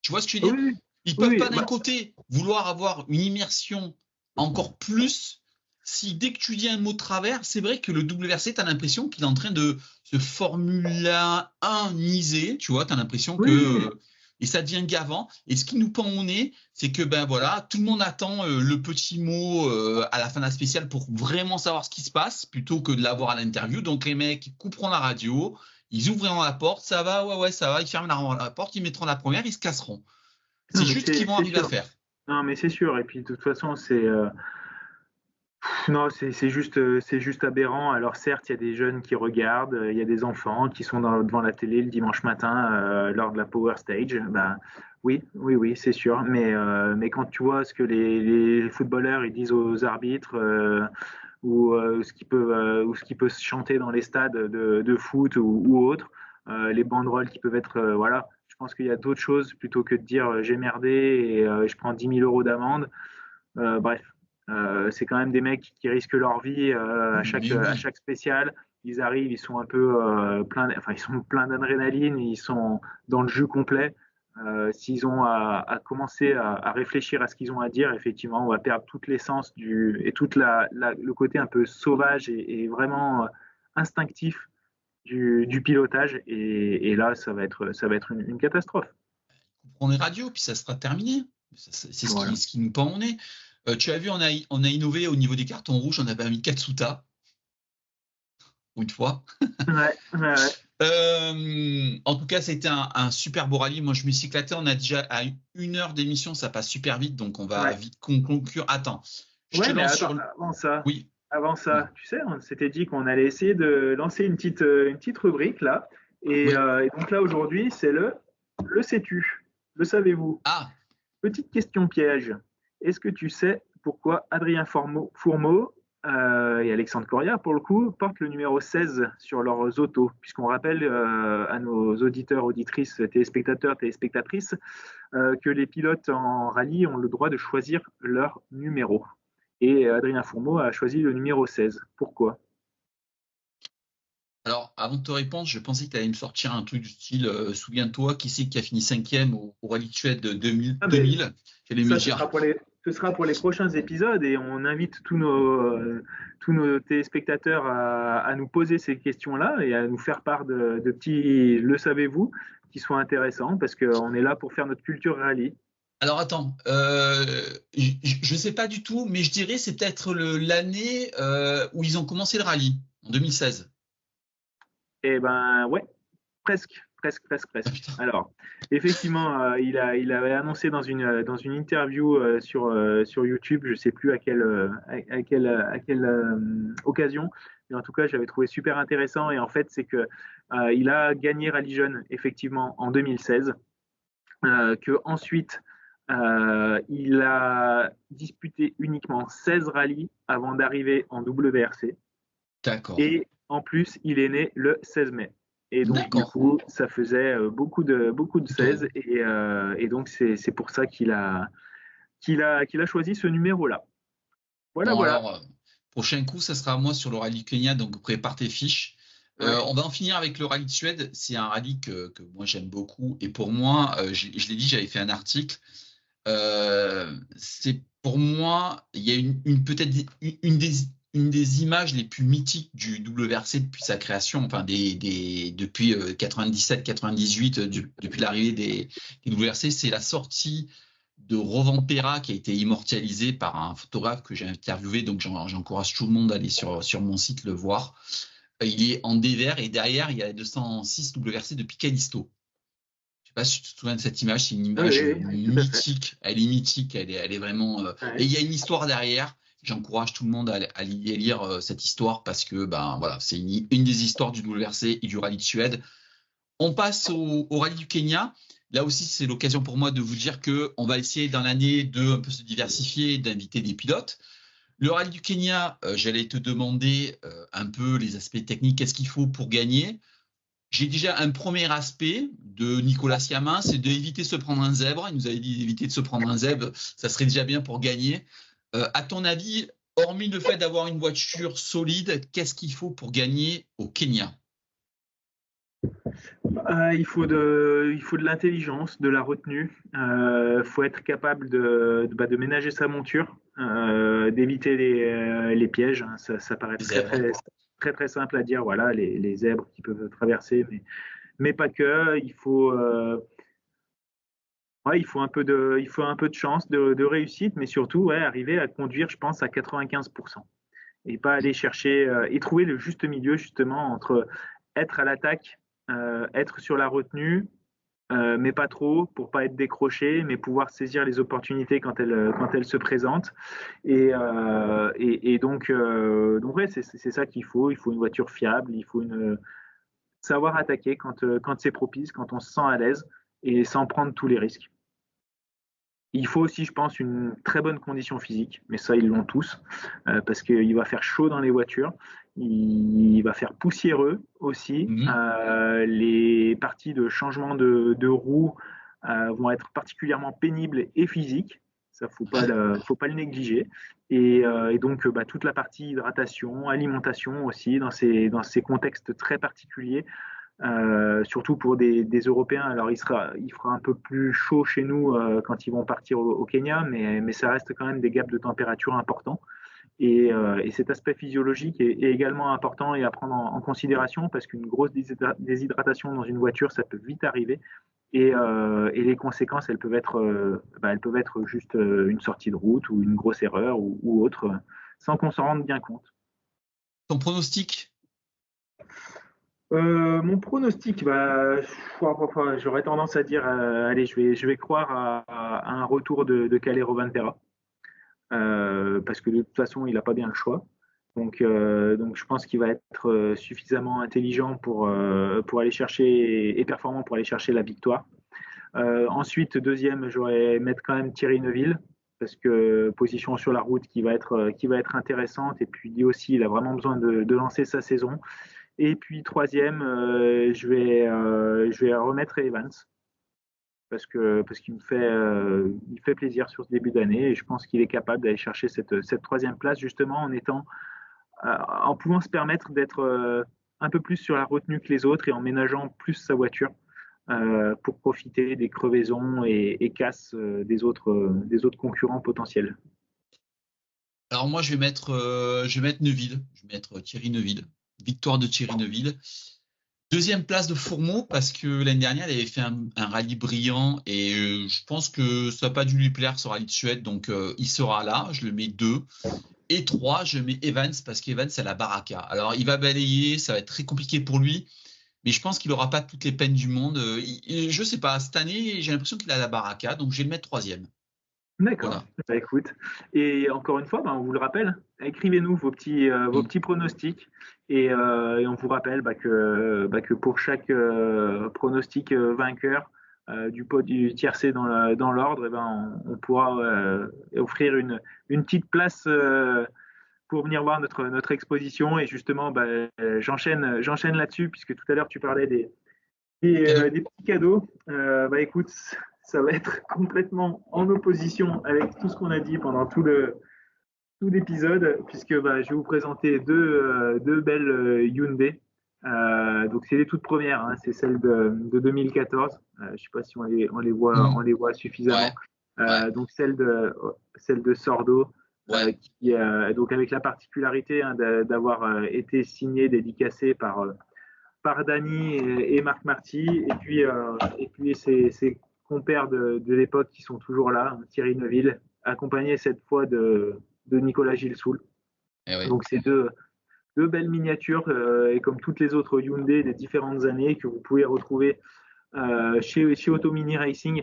[SPEAKER 1] Tu vois ce que je veux dire?
[SPEAKER 2] Oui,
[SPEAKER 1] Ils
[SPEAKER 2] oui,
[SPEAKER 1] peuvent
[SPEAKER 2] oui.
[SPEAKER 1] pas d'un côté vouloir avoir une immersion encore plus si dès que tu dis un mot de travers, c'est vrai que le WRC, tu as l'impression qu'il est en train de se Formula 1iser, tu vois, tu as l'impression
[SPEAKER 2] Oui, oui.
[SPEAKER 1] que et ça devient gavant. Et ce qui nous pend au nez, c'est que ben voilà, tout le monde attend le petit mot à la fin de la spéciale pour vraiment savoir ce qui se passe, plutôt que de l'avoir à l'interview. Donc les mecs couperont la radio, ils ouvriront la porte, ça va, ouais, ça va, ils fermeront la porte, ils mettront la première, ils se casseront.
[SPEAKER 2] Non,
[SPEAKER 1] C'est
[SPEAKER 2] mais
[SPEAKER 1] juste ce qu'ils vont
[SPEAKER 2] c'est
[SPEAKER 1] arriver à
[SPEAKER 2] sûr.
[SPEAKER 1] faire.
[SPEAKER 2] Non, mais c'est sûr. Et puis, de toute façon, non, c'est juste aberrant. Alors certes, il y a des jeunes qui regardent, il y a des enfants qui sont devant la télé le dimanche matin lors de la Power Stage. Ben, oui, oui, oui, c'est sûr. Mais quand tu vois ce que les footballeurs ils disent aux arbitres ou ce qui peut se chanter dans les stades de foot ou autres, les banderoles qui peuvent être, voilà. Je pense qu'il y a d'autres choses plutôt que de dire j'ai merdé et je prends 10 000 euros d'amende. Bref, c'est quand même des mecs qui risquent leur vie
[SPEAKER 1] Mais
[SPEAKER 2] à
[SPEAKER 1] oui,
[SPEAKER 2] chaque spécial. Ils arrivent, ils sont un peu ils sont pleins d'adrénaline, ils sont dans le jus complet. S'ils ont à commencer à réfléchir à ce qu'ils ont à dire, effectivement, on va perdre toute l'essence et le côté un peu sauvage et vraiment instinctif du pilotage. Et là, ça va être une catastrophe.
[SPEAKER 1] couperont les radios, puis ça sera terminé. C'est
[SPEAKER 2] Voilà.
[SPEAKER 1] ce qui nous pend au nez. Tu as vu, on a innové au niveau des cartons rouges, on avait mis Katsuta, une fois.
[SPEAKER 2] Ouais, ouais, ouais.
[SPEAKER 1] En tout cas, c'était un super beau rallye. Moi, je me suis éclaté. On a déjà à 1 heure d'émission, ça passe super vite, donc on va
[SPEAKER 2] Ouais.
[SPEAKER 1] vite conclure. Attends, je te
[SPEAKER 2] Ouais, mais
[SPEAKER 1] lance
[SPEAKER 2] attends,
[SPEAKER 1] sur. Oui,
[SPEAKER 2] avant
[SPEAKER 1] oui,
[SPEAKER 2] ça, tu sais, on s'était dit qu'on allait essayer de lancer une petite rubrique là.
[SPEAKER 1] oui.
[SPEAKER 2] Et donc là, aujourd'hui, c'est le sais-tu? Le savez-vous?
[SPEAKER 1] Ah,
[SPEAKER 2] Petite question piège. Est-ce que tu sais pourquoi Adrien Fourmeau et Alexandre Correa, pour le coup, portent le numéro 16 sur leurs autos? Puisqu'on rappelle à nos auditeurs, auditrices, téléspectateurs, téléspectatrices, que les pilotes en rallye ont le droit de choisir leur numéro. Et Adrien Fourmeau a choisi le numéro 16. Pourquoi?
[SPEAKER 1] alors, avant de te répondre, je pensais que tu allais me sortir un truc du style souviens-toi, qui c'est qui a fini cinquième au rallye de Suède de
[SPEAKER 2] Ah ben,
[SPEAKER 1] 2000. J'allais me
[SPEAKER 2] ça,
[SPEAKER 1] dire,
[SPEAKER 2] ce sera pour les prochains épisodes et on invite tous nos téléspectateurs à nous poser ces questions-là et à nous faire part de petits le savez-vous qui soient intéressants parce qu'on est là pour faire notre culture rallye.
[SPEAKER 1] alors attends, je ne sais pas du tout, mais je dirais c'est peut-être l'année où ils ont commencé le rallye, en 2016.
[SPEAKER 2] Eh ben ouais, presque, presque, presque,
[SPEAKER 1] Ah
[SPEAKER 2] presque.
[SPEAKER 1] putain.
[SPEAKER 2] Alors, effectivement, il avait annoncé dans une interview sur YouTube, je sais plus à quelle occasion, mais en tout cas, j'avais trouvé super intéressant. Et en fait, c'est que il a gagné Rallye Jeune effectivement en 2016, que ensuite il a disputé uniquement 16 rallyes avant d'arriver en WRC.
[SPEAKER 1] D'accord.
[SPEAKER 2] Et en plus, il est né le 16 mai. Et donc, du
[SPEAKER 1] D'accord.
[SPEAKER 2] coup, ça faisait beaucoup de
[SPEAKER 1] Plutôt.
[SPEAKER 2] 16. Et donc, c'est pour ça qu'il a choisi ce numéro-là. Voilà,
[SPEAKER 1] Bon,
[SPEAKER 2] voilà.
[SPEAKER 1] alors, prochain coup, ça sera à moi sur le rallye Kenya, donc prépare tes fiches.
[SPEAKER 2] Ouais.
[SPEAKER 1] On va en finir avec le rallye de Suède. C'est un rallye que moi j'aime beaucoup. Et pour moi, je l'ai dit, j'avais fait un article. C'est pour moi, il y a peut-être une des images les plus mythiques du WRC depuis sa création, enfin depuis 97-98, depuis l'arrivée des WRC, c'est la sortie de Rovanpera qui a été immortalisée par un photographe que j'ai interviewé, donc j'encourage tout le monde à aller sur mon site le voir. Il est en dévers et derrière il y a la 206 WRC depuis Callisto. Je sais pas si tu te souviens de cette image, c'est une
[SPEAKER 2] Oui,
[SPEAKER 1] image
[SPEAKER 2] oui, oui, tout à fait.
[SPEAKER 1] mythique. Elle est mythique, elle est vraiment. Et
[SPEAKER 2] Ouais.
[SPEAKER 1] il y a une histoire derrière. J'encourage tout le monde à lire cette histoire parce que ben voilà, c'est une des histoires du WRC et du rallye de Suède. On passe au rallye du Kenya. Là aussi, c'est l'occasion pour moi de vous dire que on va essayer dans l'année de un peu se diversifier, d'inviter des pilotes. Le rallye du Kenya, j'allais te demander un peu les aspects techniques, qu'est-ce qu'il faut pour gagner. J'ai déjà un premier aspect de Nicolas Siamin, c'est d'éviter de se prendre un zèbre. Il nous avait dit d'éviter de se prendre un zèbre, ça serait déjà bien pour gagner. À ton avis, hormis le fait d'avoir une voiture solide, qu'est-ce qu'il faut pour gagner au Kenya?
[SPEAKER 2] Il faut de l'intelligence, de la retenue. Il faut être capable de ménager sa monture, d'éviter les pièges. Hein. Ça paraît
[SPEAKER 1] Les zèbres.
[SPEAKER 2] très simple à dire. Voilà, les zèbres qui peuvent traverser, mais pas que. Ouais, il faut un peu de chance, de réussite, mais surtout ouais, arriver à conduire, je pense, à 95%. Et pas aller chercher et trouver le juste milieu justement entre être à l'attaque, être sur la retenue, mais pas trop pour pas être décroché, mais pouvoir saisir les opportunités quand elles se présentent. Donc ouais, c'est ça qu'il faut. Il faut une voiture fiable, il faut savoir attaquer quand c'est propice, quand on se sent à l'aise et sans prendre tous les risques. Il faut aussi, je pense, une très bonne condition physique, mais ça, ils l'ont tous, parce qu'il va faire chaud dans les voitures, il va faire poussiéreux aussi.
[SPEAKER 1] Mhm.
[SPEAKER 2] Les parties de changement de roue vont être particulièrement pénibles et physiques. Ça, faut pas le négliger. Et donc, bah, toute la partie hydratation, alimentation aussi, dans ces contextes très particuliers, surtout pour des Européens. Alors, il fera un peu plus chaud chez nous quand ils vont partir au Kenya, mais ça reste quand même des gaps de température importants. Et cet aspect physiologique est également important et à prendre en considération parce qu'une grosse déshydratation dans une voiture, ça peut vite arriver. Et les conséquences, elles peuvent être juste une sortie de route ou une grosse erreur ou autre, sans qu'on s'en rende bien compte.
[SPEAKER 1] Ton pronostic?
[SPEAKER 2] Mon pronostic, bah, j'aurais tendance à dire, allez, je vais croire à un retour de Calero Vantera, parce que de toute façon, il n'a pas bien le choix. Donc je pense qu'il va être suffisamment intelligent pour aller chercher et performant pour aller chercher la victoire. Ensuite, deuxième, j'aurais mettre quand même Thierry Neuville, parce que position sur la route qui va être intéressante. Et puis lui aussi, il a vraiment besoin de lancer sa saison. Et puis troisième, je vais remettre Evans parce il fait plaisir sur ce début d'année et je pense qu'il est capable d'aller chercher cette troisième place justement en pouvant se permettre d'être un peu plus sur la retenue que les autres et en ménageant plus sa voiture pour profiter des crevaisons et casses des autres concurrents potentiels.
[SPEAKER 1] Alors moi, je vais mettre Neuville. Je vais mettre Thierry Neuville. Victoire de Thierry Neuville. Deuxième place de Fourmeau parce que l'année dernière, il avait fait un rallye brillant et je pense que ça n'a pas dû lui plaire ce rallye de Suède, donc il sera là. Je le mets 2. Et 3, je mets Evans parce qu'Evans, c'est la baraka. Alors, il va balayer, ça va être très compliqué pour lui, mais je pense qu'il n'aura pas toutes les peines du monde. Je ne sais pas, cette année, j'ai l'impression qu'il a la baraka, donc je vais le mettre troisième.
[SPEAKER 2] D'accord.
[SPEAKER 1] Voilà.
[SPEAKER 2] Bah, écoute. Et encore une fois, bah, on vous le rappelle, écrivez-nous vos
[SPEAKER 1] Mm.
[SPEAKER 2] petits pronostics et on vous rappelle bah, que pour chaque pronostic vainqueur du tiercé dans l'ordre, eh ben, on pourra offrir une petite place pour venir voir notre exposition. Et justement, j'enchaîne là-dessus, puisque tout à l'heure, tu parlais des petits cadeaux. Écoute, ça va être complètement en opposition avec tout ce qu'on a dit pendant tout l'épisode, puisque je vais vous présenter deux belles Hyundai. Donc c'est les toutes premières, hein, c'est celles de 2014. Je ne sais pas si on les voit suffisamment.
[SPEAKER 1] Ouais.
[SPEAKER 2] Donc celle de Sordo, qui donc avec la particularité d'avoir été signée, dédicacée par Dany et Marc Marty, et puis ses compères de l'époque qui sont toujours là, Thierry Neuville, accompagné cette fois de Nicolas Gilsoul.
[SPEAKER 1] Oui.
[SPEAKER 2] Donc c'est deux belles miniatures, et comme toutes les autres Hyundai des différentes années que vous pouvez retrouver chez Auto Mini Racing.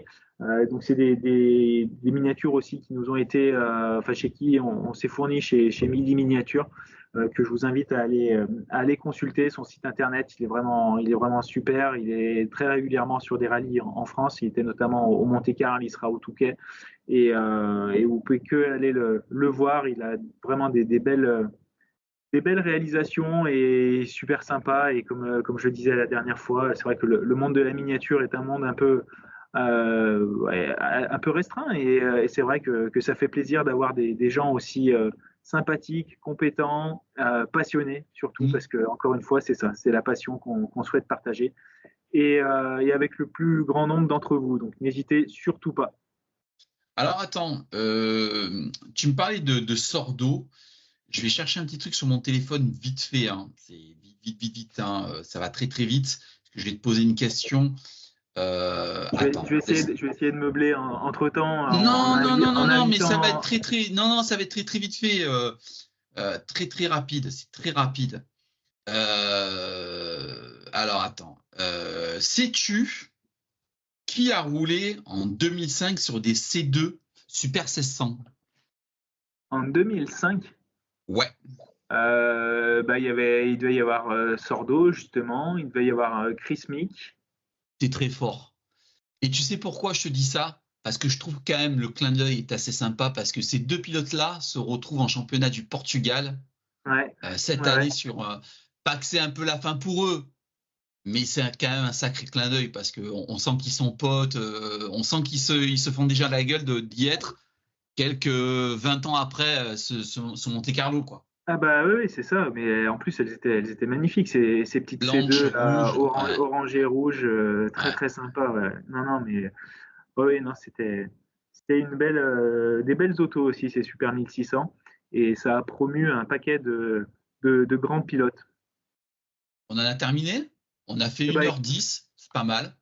[SPEAKER 2] Donc c'est des miniatures aussi qui nous ont été, chez qui on s'est fourni chez Midi Miniature, que je vous invite à aller consulter. Son site internet, il est vraiment super. Il est très régulièrement sur des rallyes en France. Il était notamment au Monte-Carlo, il sera au Touquet, et vous pouvez que aller le voir. Il a vraiment des belles réalisations et super sympa. Et comme je le disais la dernière fois, c'est vrai que le monde de la miniature est un monde un peu restreint, et c'est vrai que ça fait plaisir d'avoir des gens aussi sympathiques, compétents, passionnés surtout, parce que encore une fois c'est ça, c'est la passion qu'on souhaite partager, et avec le plus grand nombre d'entre vous. Donc n'hésitez surtout pas.
[SPEAKER 1] Alors attends, tu me parlais de Sordo. Je vais chercher un petit truc sur mon téléphone vite fait, hein. C'est vite, hein. Ça va très très vite. Je vais te poser une question.
[SPEAKER 2] Je vais essayer de meubler entre temps.
[SPEAKER 1] Non, mais ça va être ça va être très vite fait, très très rapide. C'est très rapide. Alors attends, sais-tu qui a roulé en 2005 sur des C2 Super 1600?
[SPEAKER 2] En 2005?
[SPEAKER 1] Ouais.
[SPEAKER 2] Il devait y avoir Sordo, justement. Il devait y avoir Chris Meek.
[SPEAKER 1] C'est très fort. Et tu sais pourquoi je te dis ça? Parce que je trouve quand même le clin d'œil est assez sympa, parce que ces deux pilotes-là se retrouvent en championnat du Portugal cette année sur... pas que c'est un peu la fin pour eux, mais c'est quand même un sacré clin d'œil, parce qu'on sent qu'ils sont potes, on sent qu'ils se font déjà la gueule d'y être quelques 20 ans après ce Monte-Carlo, quoi.
[SPEAKER 2] Ah oui, c'est ça. Mais en plus, elles étaient magnifiques, ces petites
[SPEAKER 1] Blanche,
[SPEAKER 2] C2
[SPEAKER 1] rouge,
[SPEAKER 2] orange et rouge, très très sympa. Ouais. Non, mais non, c'était des belles autos aussi, ces Super 1600, et ça a promu un paquet de grands pilotes.
[SPEAKER 1] On en a terminé. On a fait 1h10, c'est pas mal.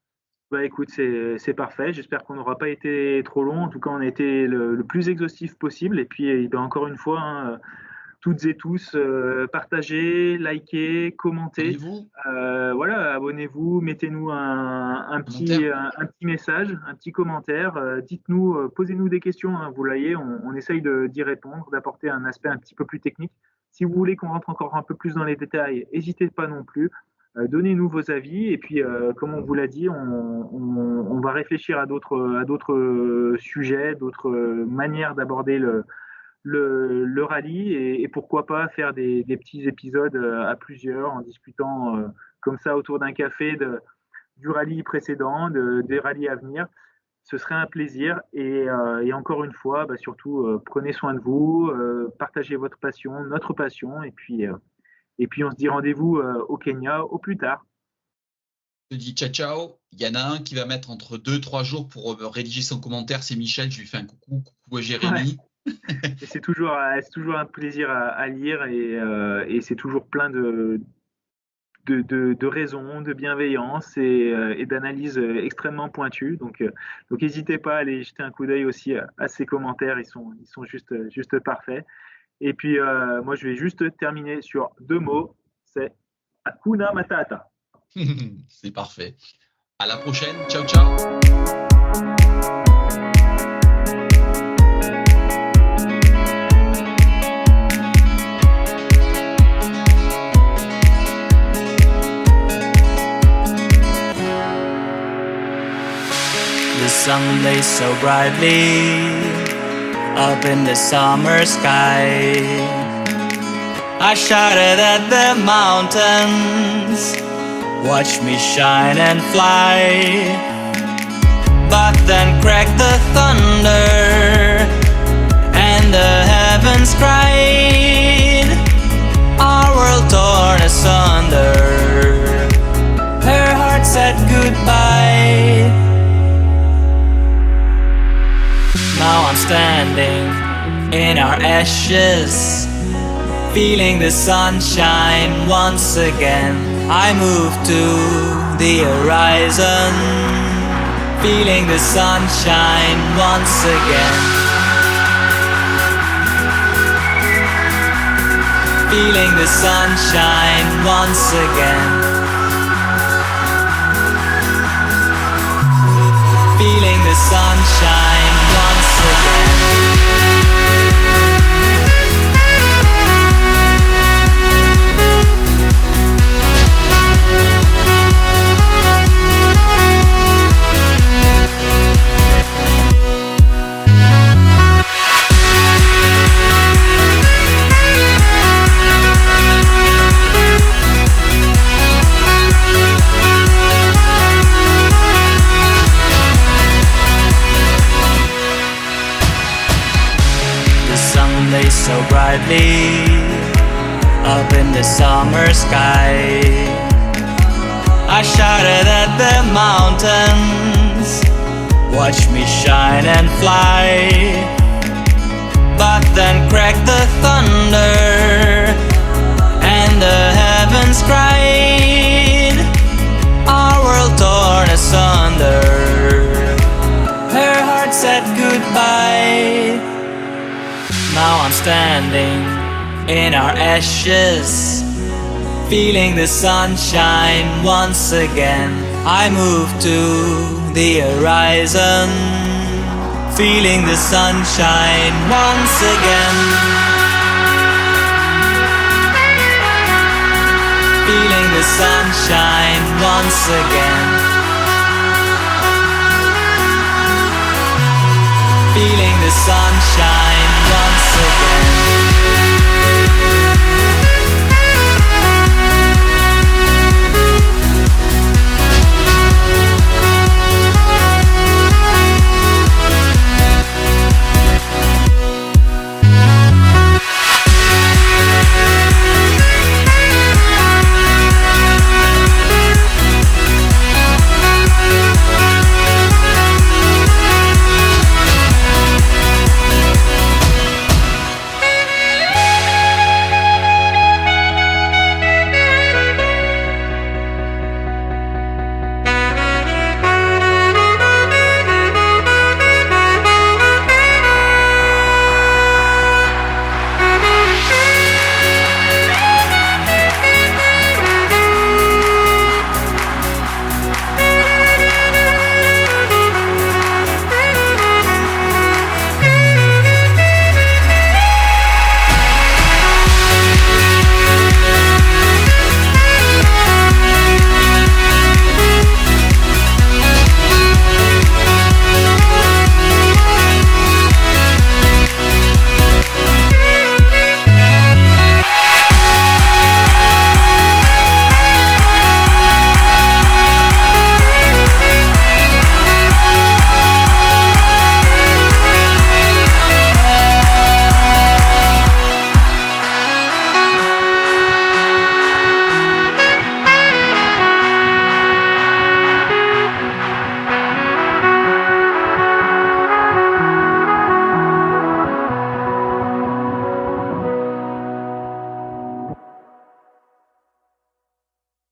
[SPEAKER 2] Écoute, c'est parfait. J'espère qu'on n'aura pas été trop long. En tout cas, on a été le plus exhaustif possible. Et puis, encore une fois, hein, toutes et tous, partagez, likez, commentez. Abonnez-vous, mettez-nous un petit message, un petit commentaire. Dites-nous, posez-nous des questions, hein, vous voyez, on essaye d'y répondre, d'apporter un aspect un petit peu plus technique. Si vous voulez qu'on rentre encore un peu plus dans les détails, n'hésitez pas non plus. Donnez-nous vos avis, et puis comme on vous l'a dit, on va réfléchir à d'autres sujets, d'autres manières d'aborder le rallye, et pourquoi pas faire des petits épisodes à plusieurs, en discutant comme ça autour d'un café du rallye précédent, des rallyes à venir. Ce serait un plaisir, et encore une fois, surtout prenez soin de vous, partagez votre passion, notre passion, et puis on se dit rendez-vous au Kenya au plus tard.
[SPEAKER 1] Je te dis ciao. Il y en a un qui va mettre entre 2-3 jours pour rédiger son commentaire, c'est Michel. Je lui fais un coucou à Jérémy.
[SPEAKER 2] Et c'est toujours un plaisir à lire, et c'est toujours plein de raisons, de bienveillance, et d'analyses extrêmement pointues. Donc n'hésitez pas à aller jeter un coup d'œil aussi à ces commentaires. Ils sont juste parfaits. Et puis moi, je vais juste terminer sur 2 mots. C'est Hakuna Matata.
[SPEAKER 1] C'est parfait. À la prochaine. Ciao.
[SPEAKER 3] The sun lays so brightly up in the summer sky. I shouted at the mountains, watch me shine and fly. But then cracked the thunder, and the heavens cried. Our world torn asunder, her heart said goodbye. Now I'm standing in our ashes, feeling the sunshine once again. I move to the horizon, feeling the sunshine once again. Feeling the sunshine once again. Feeling the sunshine once again. So brightly up in the summer sky, I shouted at the mountains, watch me shine and fly. But then cracked the thunder, and the heavens cried. Our world torn asunder, her heart said goodbye. Now I'm standing in our ashes, feeling the sunshine once again. I move to the horizon, feeling the sunshine once again. Feeling the sunshine once again. Feeling the sunshine once again.